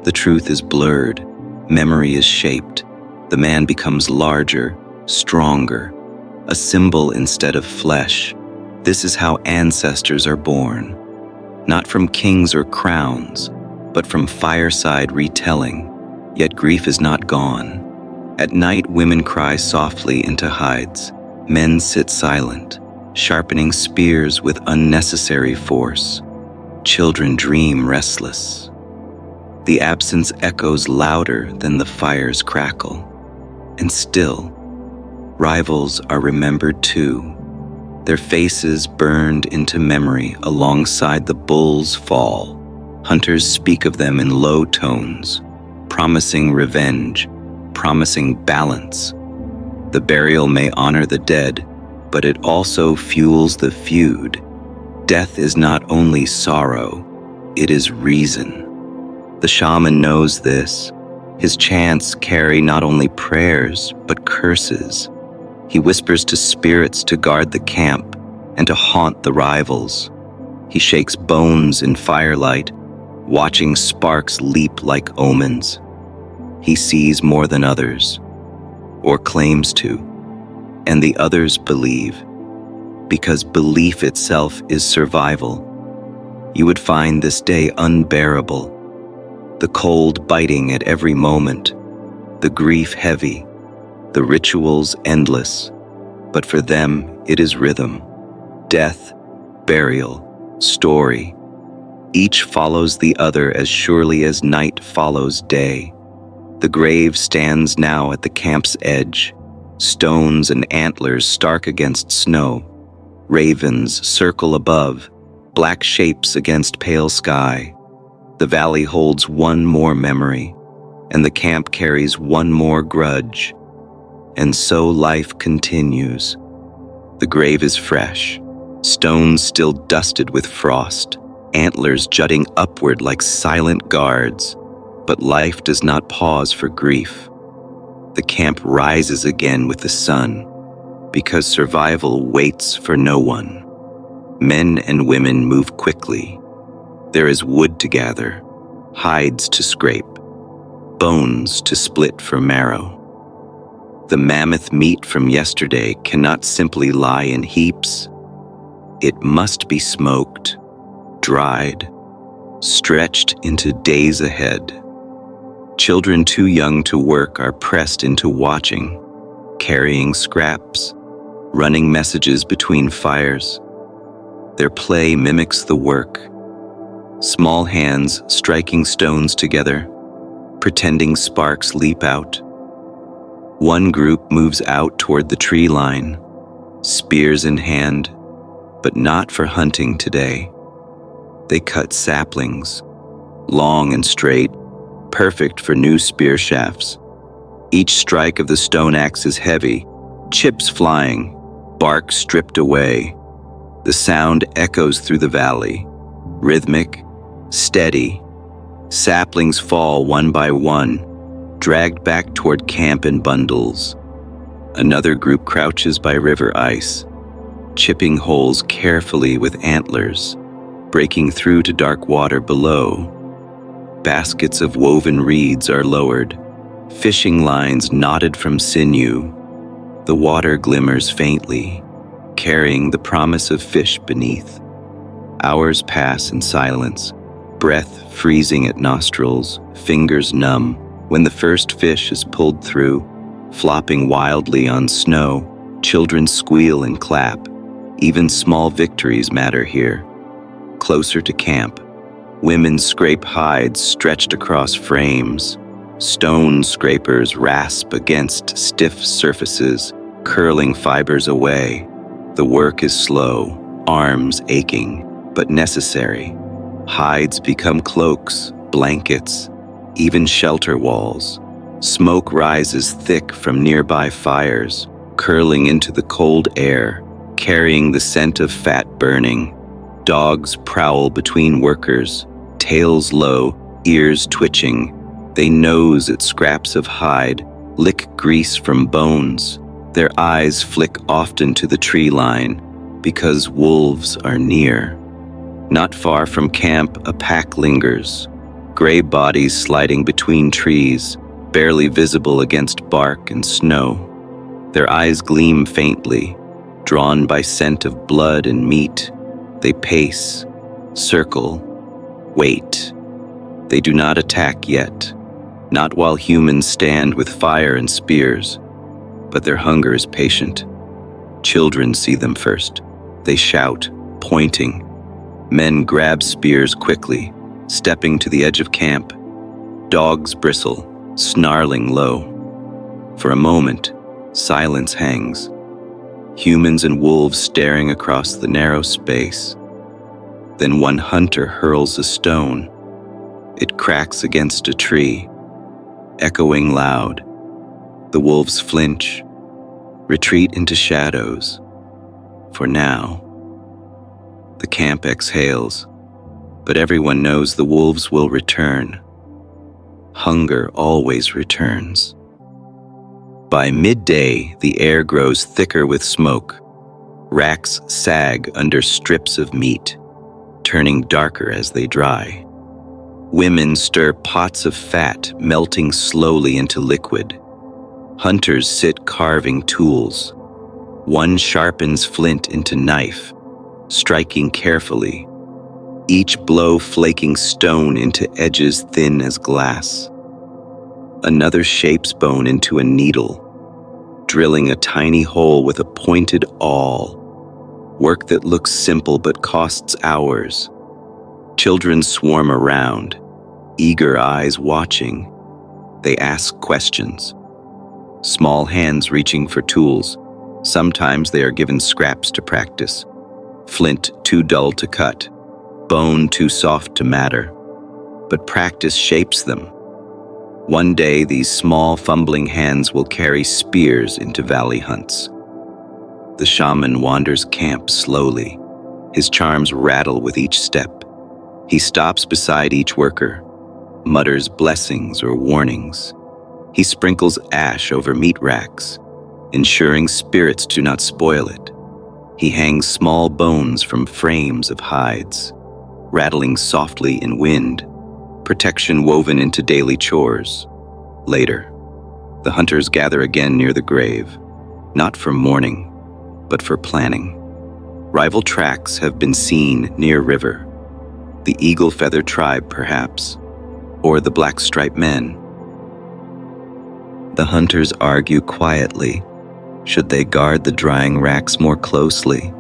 The truth is blurred, memory is shaped. The man becomes larger, stronger, a symbol instead of flesh. This is how ancestors are born, not from kings or crowns, but from fireside retelling. Yet grief is not gone. At night, women cry softly into hides. Men sit silent, sharpening spears with unnecessary force. Children dream restless. The absence echoes louder than the fire's crackle. And still, rivals are remembered too, their faces burned into memory alongside the bull's fall. Hunters speak of them in low tones, promising revenge, promising balance. The burial may honor the dead, but it also fuels the feud. Death is not only sorrow, it is reason. The shaman knows this. His chants carry not only prayers, but curses. He whispers to spirits to guard the camp and to haunt the rivals. He shakes bones in firelight, watching sparks leap like omens. He sees more than others, or claims to, and the others believe, because belief itself is survival. You would find this day unbearable, the cold biting at every moment, the grief heavy, the rituals endless. But for them, it is rhythm, death, burial, story. Each follows the other as surely as night follows day. The grave stands now at the camp's edge, stones and antlers stark against snow. Ravens circle above, black shapes against pale sky. The valley holds one more memory, and the camp carries one more grudge. And so life continues. The grave is fresh, stones still dusted with frost, antlers jutting upward like silent guards. But life does not pause for grief. The camp rises again with the sun, because survival waits for no one. Men and women move quickly. There is wood to gather, hides to scrape, bones to split for marrow. The mammoth meat from yesterday cannot simply lie in heaps. It must be smoked, dried, stretched into days ahead. Children too young to work are pressed into watching, carrying scraps, running messages between fires. Their play mimics the work. Small hands striking stones together, pretending sparks leap out. One group moves out toward the tree line, spears in hand, but not for hunting today. They cut saplings, long and straight, perfect for new spear shafts. Each strike of the stone axe is heavy, chips flying, bark stripped away. The sound echoes through the valley, rhythmic, steady. Saplings fall one by one, dragged back toward camp in bundles. Another group crouches by river ice, chipping holes carefully with antlers, breaking through to dark water below. Baskets of woven reeds are lowered, fishing lines knotted from sinew. The water glimmers faintly, carrying the promise of fish beneath. Hours pass in silence, breath freezing at nostrils, fingers numb, when the first fish is pulled through, flopping wildly on snow. Children squeal and clap. Even small victories matter here. Closer to camp, women scrape hides stretched across frames. Stone scrapers rasp against stiff surfaces, curling fibers away. The work is slow, arms aching, but necessary. Hides become cloaks, blankets, even shelter walls. Smoke rises thick from nearby fires, curling into the cold air, carrying the scent of fat burning. Dogs prowl between workers, tails low, ears twitching. They nose at scraps of hide, lick grease from bones. Their eyes flick often to the tree line, because wolves are near. Not far from camp, a pack lingers, gray bodies sliding between trees, barely visible against bark and snow. Their eyes gleam faintly, drawn by scent of blood and meat. They pace, circle, wait. They do not attack yet, not while humans stand with fire and spears, but their hunger is patient. Children see them first. They shout, pointing. Men grab spears quickly, stepping to the edge of camp. Dogs bristle, snarling low. For a moment, silence hangs. Humans and wolves staring across the narrow space. Then one hunter hurls a stone. It cracks against a tree, echoing loud. The wolves flinch, retreat into shadows. For now, the camp exhales, but everyone knows the wolves will return. Hunger always returns. By midday, the air grows thicker with smoke. Racks sag under strips of meat, turning darker as they dry. Women stir pots of fat, melting slowly into liquid. Hunters sit carving tools. One sharpens flint into knife, striking carefully, each blow flaking stone into edges thin as glass. Another shapes bone into a needle, drilling a tiny hole with a pointed awl, work that looks simple but costs hours. Children swarm around, eager eyes watching. They ask questions. Small hands reaching for tools. Sometimes they are given scraps to practice. Flint too dull to cut, bone too soft to matter. But practice shapes them. One day, these small, fumbling hands will carry spears into valley hunts. The shaman wanders camp slowly. His charms rattle with each step. He stops beside each worker, mutters blessings or warnings. He sprinkles ash over meat racks, ensuring spirits do not spoil it. He hangs small bones from frames of hides, rattling softly in wind, protection woven into daily chores. Later, the hunters gather again near the grave, not for mourning, but for planning. Rival tracks have been seen near river. The eagle feather tribe, perhaps, or the black stripe men. The hunters argue quietly. Should they guard the drying racks more closely?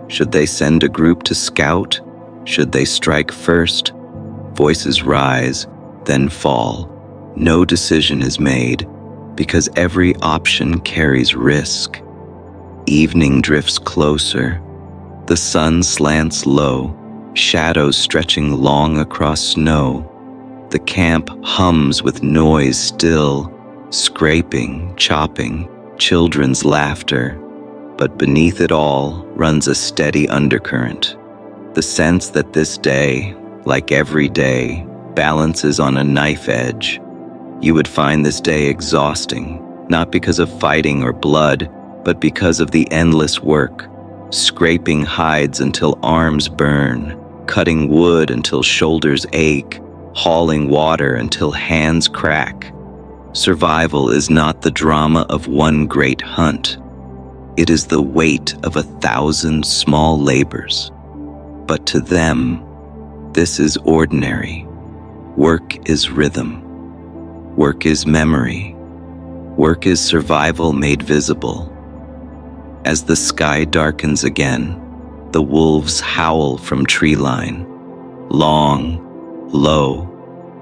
Should they send a group to scout? Should they strike first? Voices rise, then fall. No decision is made, because every option carries risk. Evening drifts closer. The sun slants low, shadows stretching long across snow. The camp hums with noise still, scraping, chopping, children's laughter. But beneath it all runs a steady undercurrent. The sense that this day, like every day, balances on a knife edge. You would find this day exhausting, not because of fighting or blood, but because of the endless work, scraping hides until arms burn, cutting wood until shoulders ache, hauling water until hands crack. Survival is not the drama of one great hunt. It is the weight of 1,000 small labors. But to them, this is ordinary. Work is rhythm. Work is memory. Work is survival made visible. As the sky darkens again, the wolves howl from tree line. Long, low,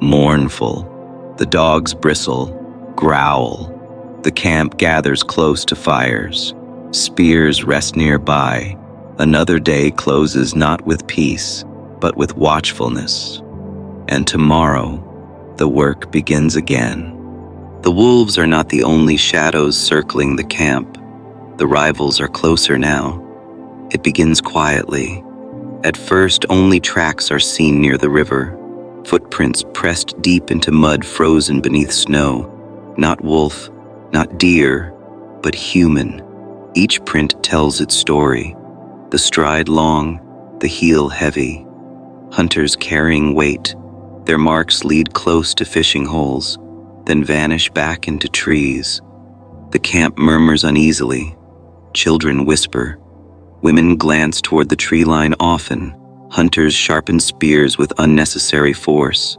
mournful. The dogs bristle, growl. The camp gathers close to fires. Spears rest nearby. Another day closes not with peace, but with watchfulness. And tomorrow, the work begins again. The wolves are not the only shadows circling the camp. The rivals are closer now. It begins quietly. At first, only tracks are seen near the river, footprints pressed deep into mud frozen beneath snow. Not wolf, not deer, but human. Each print tells its story. The stride long, the heel heavy. Hunters carrying weight. Their marks lead close to fishing holes, then vanish back into trees. The camp murmurs uneasily. Children whisper. Women glance toward the tree line often. Hunters sharpen spears with unnecessary force.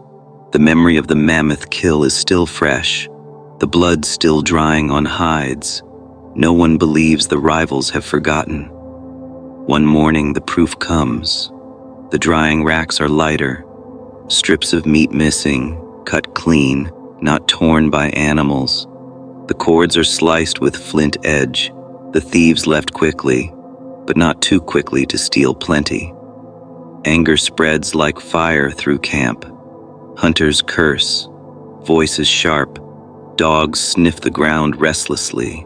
The memory of the mammoth kill is still fresh, the blood still drying on hides. No one believes the rivals have forgotten. One morning the proof comes. The drying racks are lighter. Strips of meat missing, cut clean, not torn by animals. The cords are sliced with flint edge. The thieves left quickly, but not too quickly to steal plenty. Anger spreads like fire through camp. Hunters curse, voices sharp. Dogs sniff the ground restlessly.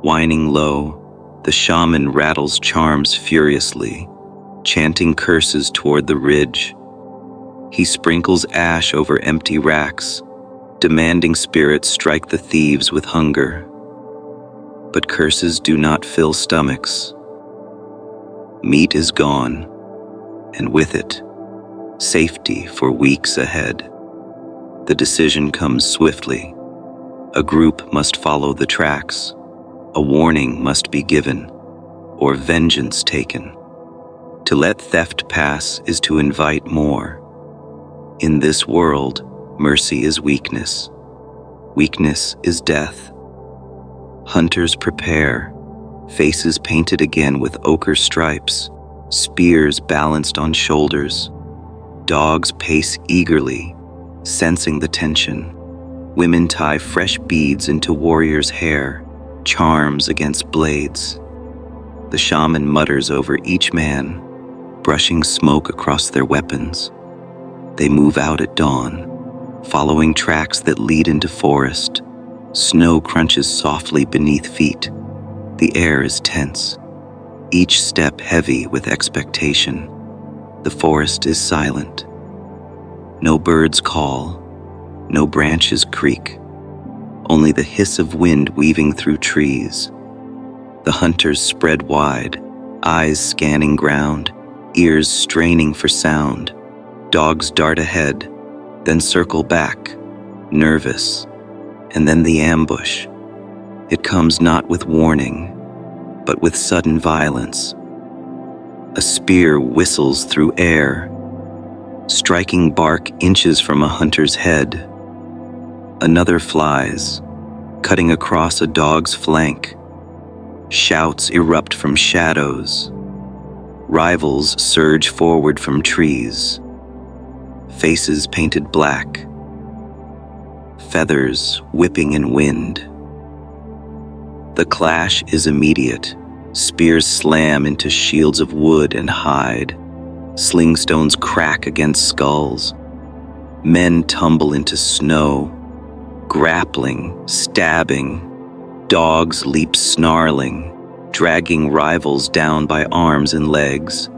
Whining low, the shaman rattles charms furiously, chanting curses toward the ridge. He sprinkles ash over empty racks, demanding spirits strike the thieves with hunger. But curses do not fill stomachs. Meat is gone, and with it, safety for weeks ahead. The decision comes swiftly. A group must follow the tracks. A warning must be given, or vengeance taken. To let theft pass is to invite more. In this world, mercy is weakness. Weakness is death. Hunters prepare, faces painted again with ochre stripes, spears balanced on shoulders. Dogs pace eagerly, sensing the tension. Women tie fresh beads into warriors' hair, charms against blades. The shaman mutters over each man, brushing smoke across their weapons. They move out at dawn, following tracks that lead into forest. Snow crunches softly beneath feet. The air is tense, each step heavy with expectation. The forest is silent. No birds call, no branches creak, only the hiss of wind weaving through trees. The hunters spread wide, eyes scanning ground, ears straining for sound. Dogs dart ahead, then circle back, nervous, and then the ambush. It comes not with warning, but with sudden violence. A spear whistles through air, striking bark inches from a hunter's head. Another flies, cutting across a dog's flank. Shouts erupt from shadows. Rivals surge forward from trees. Faces painted black. Feathers whipping in wind. The clash is immediate. Spears slam into shields of wood and hide. Slingstones crack against skulls. Men tumble into snow, grappling, stabbing. Dogs leap snarling, dragging rivals down by arms and legs.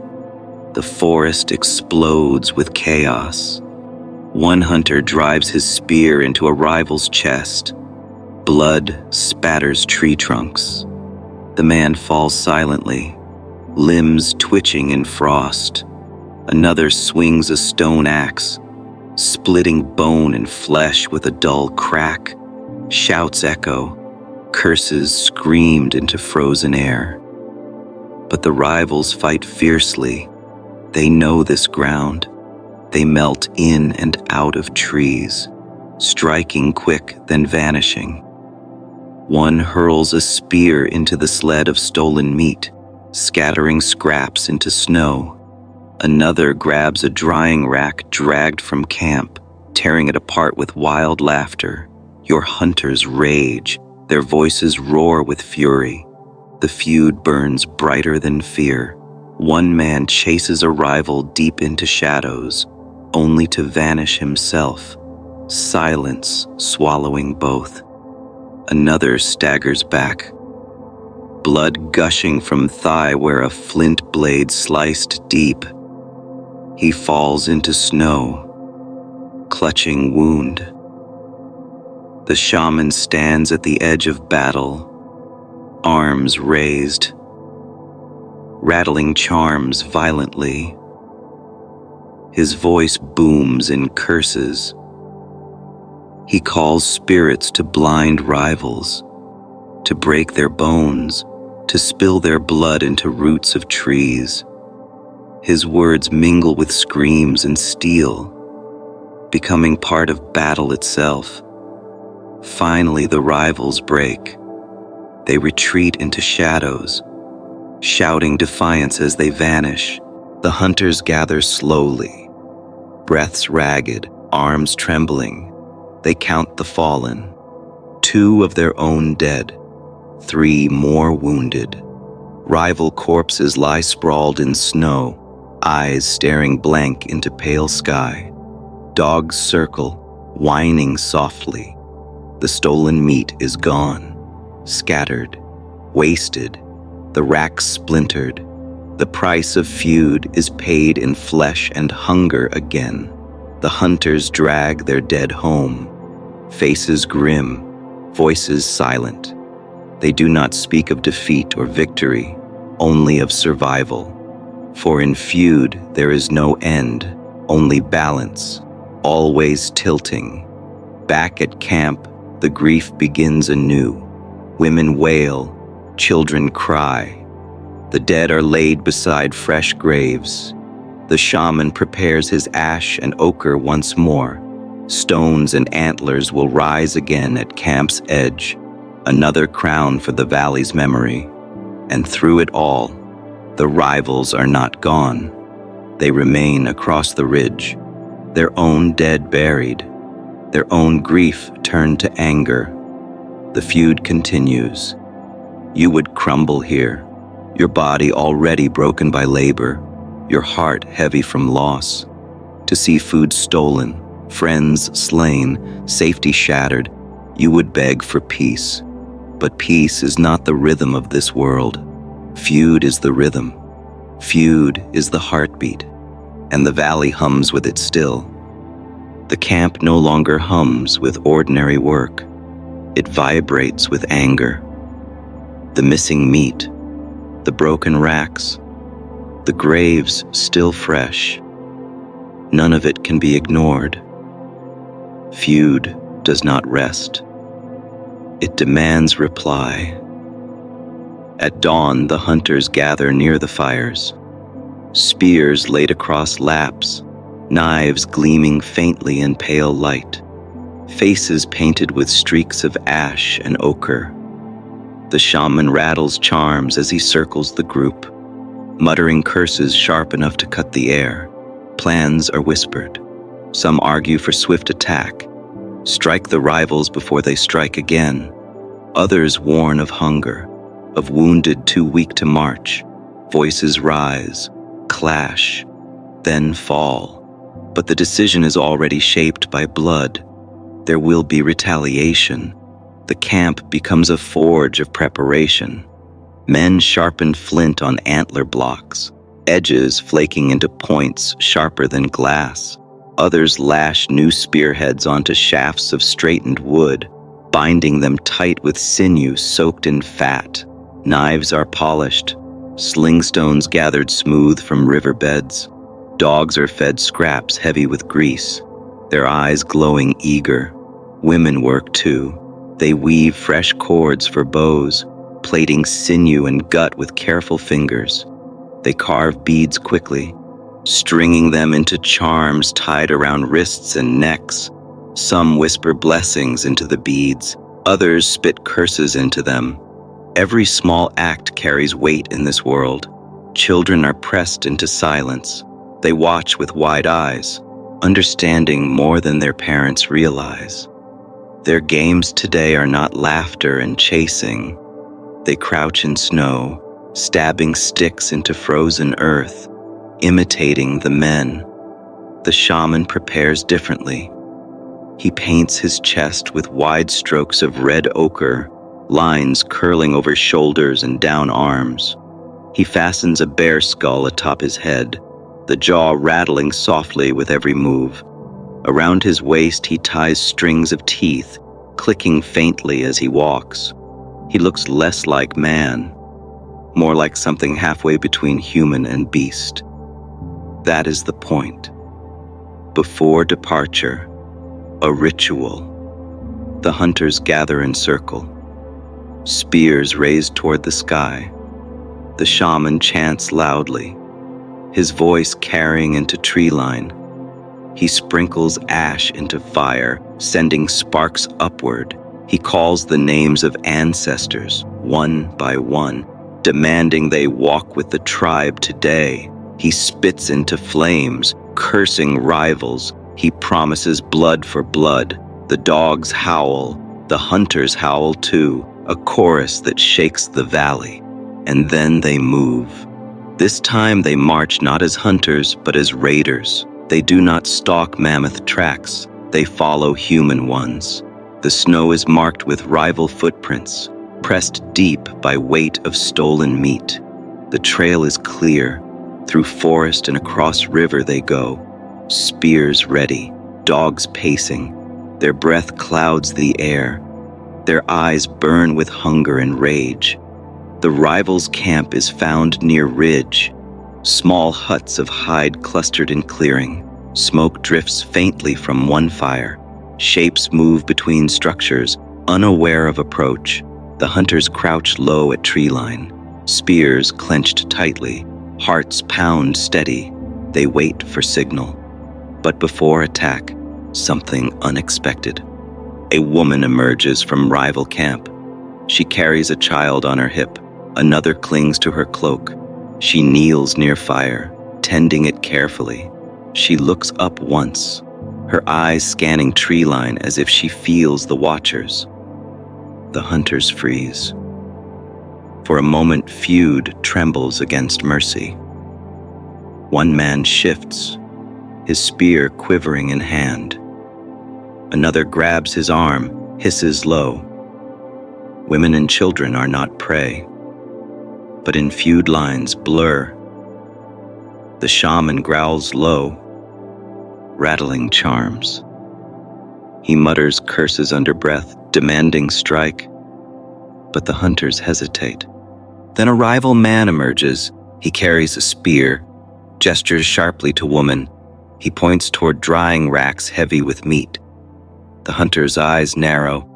The forest explodes with chaos. One hunter drives his spear into a rival's chest. Blood spatters tree trunks. The man falls silently, limbs twitching in frost. Another swings a stone axe, splitting bone and flesh with a dull crack. Shouts echo, curses screamed into frozen air. But the rivals fight fiercely. They know this ground. They melt in and out of trees, striking quick, then vanishing. One hurls a spear into the sled of stolen meat, scattering scraps into snow. Another grabs a drying rack dragged from camp, tearing it apart with wild laughter. Your hunters rage, their voices roar with fury. The feud burns brighter than fear. One man chases a rival deep into shadows, only to vanish himself, silence swallowing both. Another staggers back, blood gushing from thigh where a flint blade sliced deep. He falls into snow, clutching wound. The shaman stands at the edge of battle, arms raised, rattling charms violently. His voice booms in curses. He calls spirits to blind rivals, to break their bones, to spill their blood into roots of trees. His words mingle with screams and steel, becoming part of battle itself. Finally, the rivals break. They retreat into shadows, shouting defiance as they vanish. The hunters gather slowly, breaths ragged, arms trembling. They count the fallen, 2 of their own dead, 3 more wounded. Rival corpses lie sprawled in snow, eyes staring blank into pale sky. Dogs circle, whining softly. The stolen meat is gone, scattered, wasted, the racks splintered. The price of feud is paid in flesh and hunger again. The hunters drag their dead home, faces grim, voices silent. They do not speak of defeat or victory, only of survival. For in feud there is no end, only balance, always tilting. Back at camp, the grief begins anew. Women wail, children cry. The dead are laid beside fresh graves. The shaman prepares his ash and ochre once more. Stones and antlers will rise again at camp's edge. another crown for the valley's memory. And through it all, the rivals are not gone. They remain across the ridge, their own dead buried, their own grief turned to anger. The feud continues. You would crumble here, your body already broken by labor, your heart heavy from loss. To see food stolen, friends slain, safety shattered, you would beg for peace. But peace is not the rhythm of this world. Feud is the rhythm. Feud is the heartbeat, and the valley hums with it still. The camp no longer hums with ordinary work. It vibrates with anger. The missing meat, the broken racks, the graves still fresh. None of it can be ignored. Feud does not rest. It demands reply. At dawn, the hunters gather near the fires. Spears laid across laps, knives gleaming faintly in pale light, faces painted with streaks of ash and ochre. The shaman rattles charms as he circles the group, muttering curses sharp enough to cut the air. Plans are whispered. Some argue for swift attack. Strike the rivals before they strike again. Others warn of hunger, of wounded too weak to march. Voices rise, clash, then fall. But the decision is already shaped by blood. There will be retaliation. The camp becomes a forge of preparation. Men sharpen flint on antler blocks, edges flaking into points sharper than glass. Others lash new spearheads onto shafts of straightened wood, binding them tight with sinew soaked in fat. Knives are polished, sling stones gathered smooth from riverbeds. Dogs are fed scraps heavy with grease, their eyes glowing eager. Women work too. They weave fresh cords for bows, plaiting sinew and gut with careful fingers. They carve beads quickly, stringing them into charms tied around wrists and necks. Some whisper blessings into the beads, others spit curses into them. Every small act carries weight in this world. Children are pressed into silence. They watch with wide eyes, understanding more than their parents realize. Their games today are not laughter and chasing. They crouch in snow, stabbing sticks into frozen earth, imitating the men. The shaman prepares differently. He paints his chest with wide strokes of red ochre, lines curling over shoulders and down arms. He fastens a bear skull atop his head, the jaw rattling softly with every move. Around his waist he ties strings of teeth, clicking faintly as he walks. He looks less like man, more like something halfway between human and beast. That is the point. Before departure, a ritual. The hunters gather in circle, spears raised toward the sky. The shaman chants loudly, his voice carrying into tree line. He sprinkles ash into fire, sending sparks upward. He calls the names of ancestors, one by one, demanding they walk with the tribe today. He spits into flames, cursing rivals. He promises blood for blood. The dogs howl, the hunters howl too, a chorus that shakes the valley. And then they move. This time they march not as hunters, but as raiders. They do not stalk mammoth tracks, they follow human ones. The snow is marked with rival footprints, pressed deep by weight of stolen meat. The trail is clear. Through forest and across river they go, spears ready, dogs pacing. Their breath clouds the air. Their eyes burn with hunger and rage. The rivals' camp is found near ridge. Small huts of hide clustered in clearing. Smoke drifts faintly from one fire. Shapes move between structures, unaware of approach. The hunters crouch low at tree line, spears clenched tightly, hearts pound steady. They wait for signal. But before attack, something unexpected. A woman emerges from rival camp. She carries a child on her hip. Another clings to her cloak. She kneels near fire, tending it carefully. She looks up once, her eyes scanning tree line as if she feels the watchers. The hunters freeze. For a moment, feud trembles against mercy. One man shifts, his spear quivering in hand. Another grabs his arm, hisses low. Women and children are not prey, but in feud lines blur. The shaman growls low, rattling charms. He mutters curses under breath, demanding strike, but the hunters hesitate. Then a rival man emerges. He carries a spear, gestures sharply to woman. He points toward drying racks heavy with meat. The hunter's eyes narrow.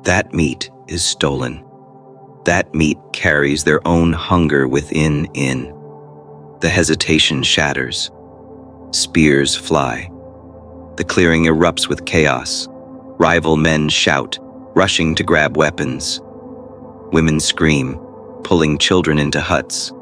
That meat is stolen. That meat carries their own hunger within. The hesitation shatters. Spears fly. The clearing erupts with chaos. Rival men shout, rushing to grab weapons. Women scream, pulling children into huts.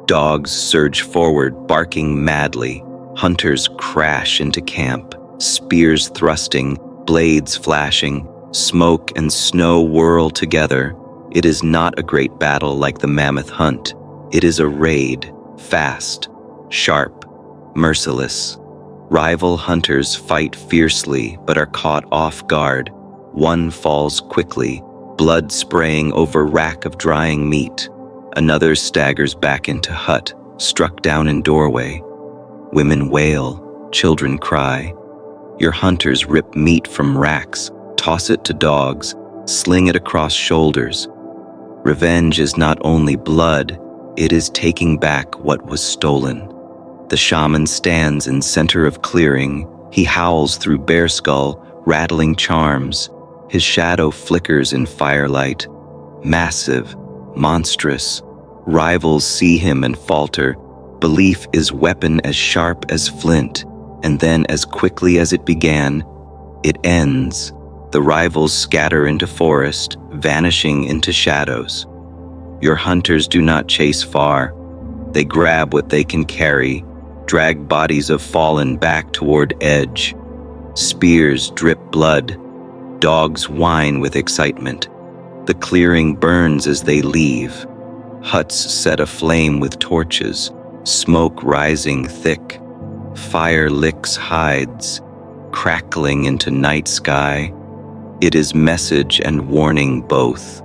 Dogs surge forward, barking madly. Hunters crash into camp, spears thrusting, blades flashing. Smoke and snow whirl together. It is not a great battle like the Mammoth hunt. It is a raid, fast, sharp, merciless. Rival hunters fight fiercely but are caught off guard. One falls quickly, blood spraying over rack of drying meat. Another staggers back into hut, struck down in doorway. Women wail, children cry. Your hunters rip meat from racks, toss it to dogs, sling it across shoulders. Revenge is not only blood, it is taking back what was stolen. The shaman stands in center of clearing. He howls through bear skull, rattling charms. His shadow flickers in firelight. Massive, monstrous. Rivals see him and falter. Belief is weapon as sharp as flint, and then as quickly as it began, it ends. The rivals scatter into forest, vanishing into shadows. Your hunters do not chase far. They grab what they can carry, drag bodies of fallen back toward edge. Spears drip blood. Dogs whine with excitement. The clearing burns as they leave. Huts set aflame with torches, smoke rising thick. Fire licks hides, crackling into night sky. It is message and warning both.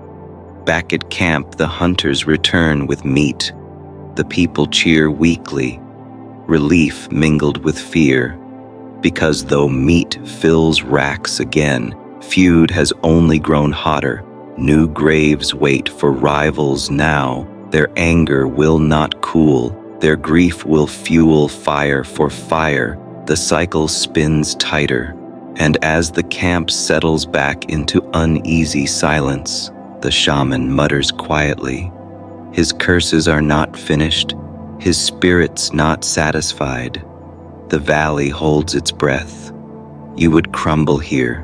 Back at camp, the hunters return with meat. The people cheer weakly, relief mingled with fear. Because though meat fills racks again, feud has only grown hotter. New graves wait for rivals now. Their anger will not cool. Their grief will fuel fire for fire. The cycle spins tighter. And as the camp settles back into uneasy silence, the shaman mutters quietly. His curses are not finished, his spirit's not satisfied. The valley holds its breath. You would crumble here,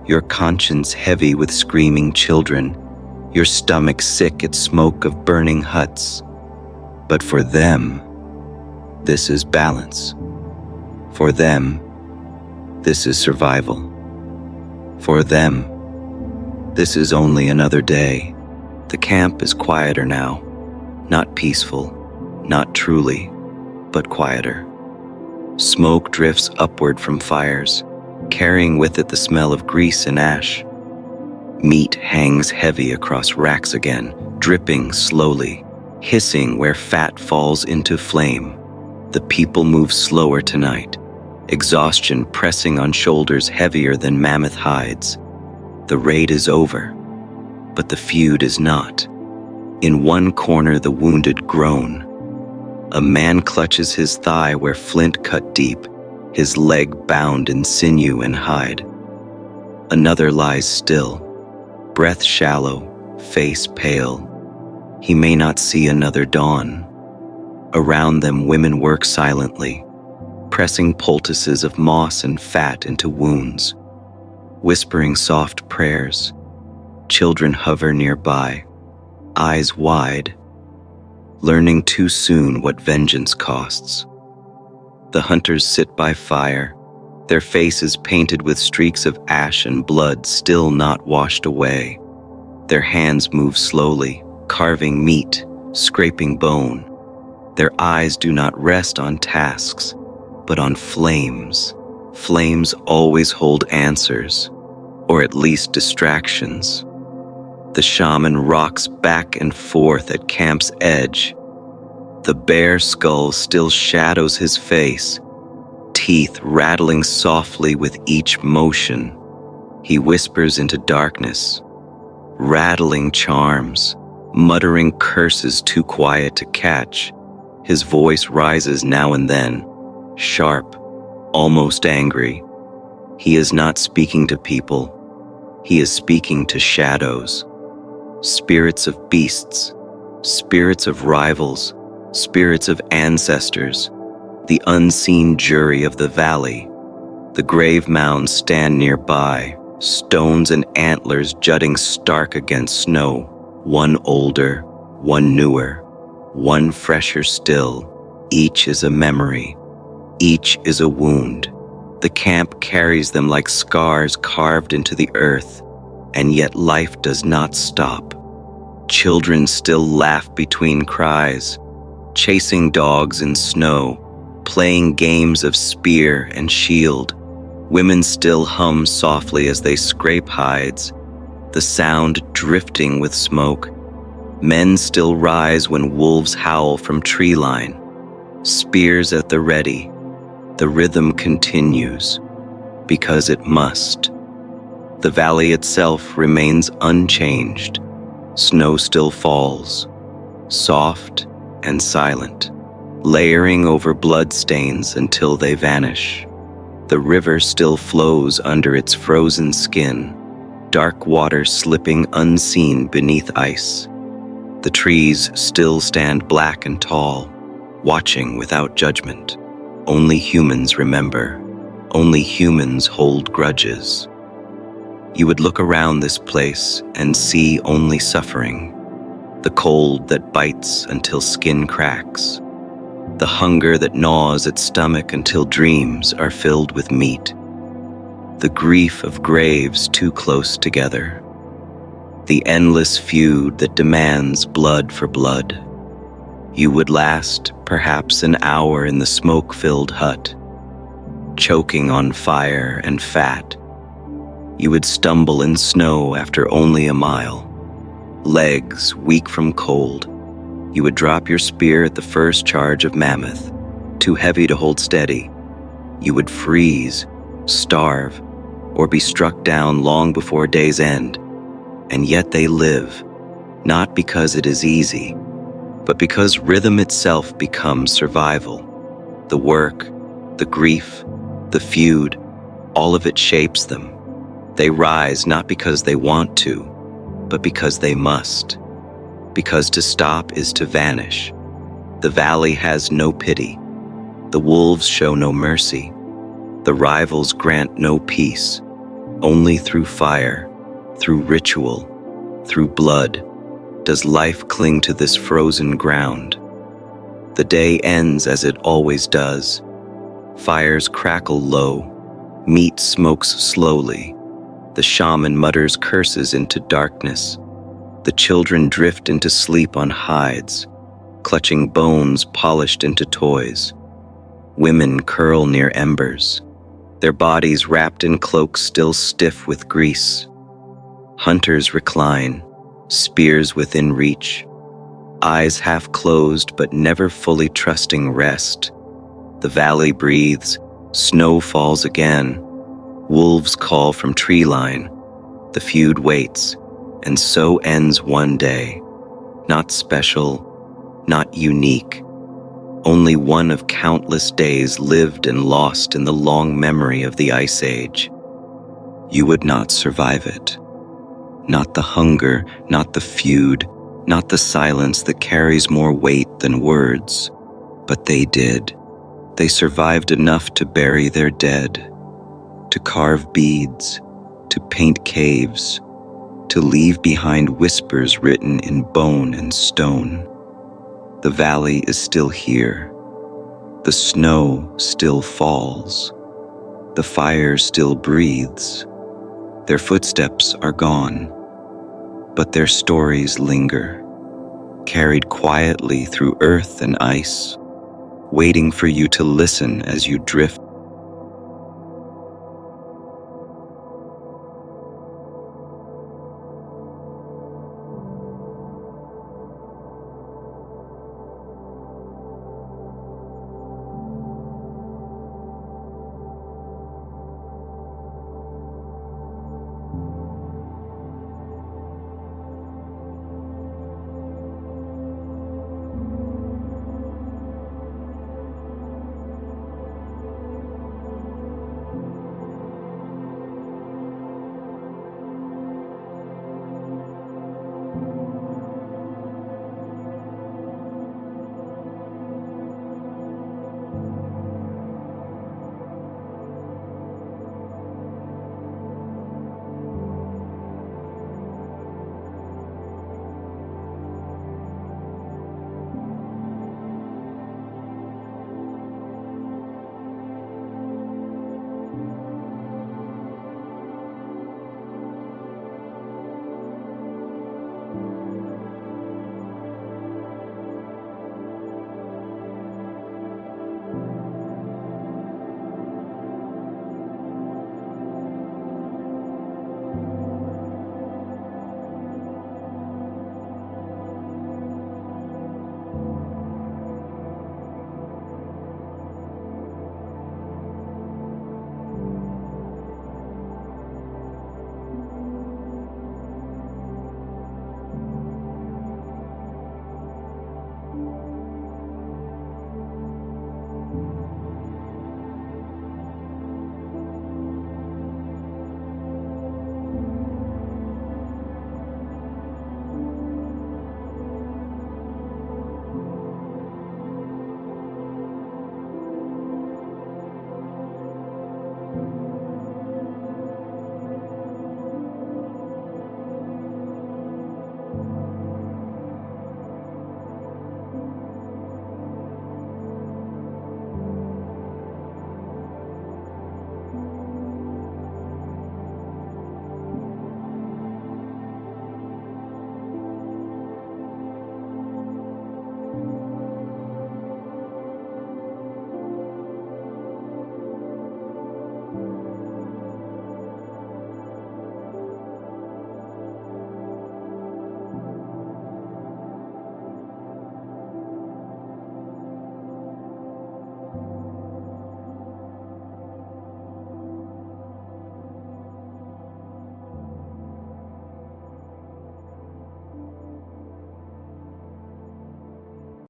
your conscience heavy with screaming children, your stomach sick at smoke of burning huts. But for them, this is balance. For them, this is survival. For them, this is only another day. The camp is quieter now. Not peaceful, not truly, but quieter. Smoke drifts upward from fires, carrying with it the smell of grease and ash. Meat hangs heavy across racks again, dripping slowly, hissing where fat falls into flame. The people move slower tonight, exhaustion pressing on shoulders heavier than mammoth hides. The raid is over, but the feud is not. In one corner, the wounded groan. A man clutches his thigh where flint cut deep, his leg bound in sinew and hide. Another lies still, breath shallow, face pale. He may not see another dawn. Around them, women work silently, pressing poultices of moss and fat into wounds, whispering soft prayers. Children hover nearby, eyes wide, learning too soon what vengeance costs. The hunters sit by fire, their faces painted with streaks of ash and blood still not washed away. Their hands move slowly, carving meat, scraping bone. Their eyes do not rest on tasks, but on flames. Flames always hold answers, or at least distractions. The shaman rocks back and forth at camp's edge. The bare skull still shadows his face, teeth rattling softly with each motion. He whispers into darkness, rattling charms, muttering curses too quiet to catch. His voice rises now and then, sharp, almost angry. He is not speaking to people. He is speaking to shadows. Spirits of beasts, spirits of rivals, spirits of ancestors, the unseen jury of the valley. The grave mounds stand nearby, stones and antlers jutting stark against snow, one older, one newer, one fresher still. Each is a memory, each is a wound. The camp carries them like scars carved into the earth, and yet life does not stop. Children still laugh between cries, chasing dogs in snow, playing games of spear and shield. Women still hum softly as they scrape hides, the sound drifting with smoke. Men still rise when wolves howl from tree line, spears at the ready. The rhythm continues, because it must. The valley itself remains unchanged. Snow still falls, soft and silent, layering over bloodstains until they vanish. The river still flows under its frozen skin, dark water slipping unseen beneath ice. The trees still stand black and tall, watching without judgment. Only humans remember. Only humans hold grudges. You would look around this place and see only suffering. The cold that bites until skin cracks. The hunger that gnaws at stomach until dreams are filled with meat. The grief of graves too close together. The endless feud that demands blood for blood. You would last perhaps an hour in the smoke-filled hut, choking on fire and fat. You would stumble in snow after only a mile, legs weak from cold. You would drop your spear at the first charge of Mammoth, too heavy to hold steady. You would freeze, starve, or be struck down long before day's end. And yet they live, not because it is easy, but because rhythm itself becomes survival. The work, the grief, the feud, all of it shapes them. They rise not because they want to, but because they must. Because to stop is to vanish. The valley has no pity. The wolves show no mercy. The rivals grant no peace. Only through fire, through ritual, through blood, does life cling to this frozen ground. The day ends as it always does. Fires crackle low. Meat smokes slowly. The shaman mutters curses into darkness. The children drift into sleep on hides, clutching bones polished into toys. Women curl near embers, their bodies wrapped in cloaks still stiff with grease. Hunters recline, spears within reach, eyes half closed but never fully trusting rest. The valley breathes, snow falls again. Wolves call from tree line. The feud waits, and so ends one day. Not special, not unique. Only one of countless days lived and lost in the long memory of the Ice Age. You would not survive it. Not the hunger, not the feud, not the silence that carries more weight than words. But they did. They survived enough to bury their dead, to carve beads, to paint caves, to leave behind whispers written in bone and stone. The valley is still here. The snow still falls. The fire still breathes. Their footsteps are gone, but their stories linger, carried quietly through earth and ice, waiting for you to listen as you drift.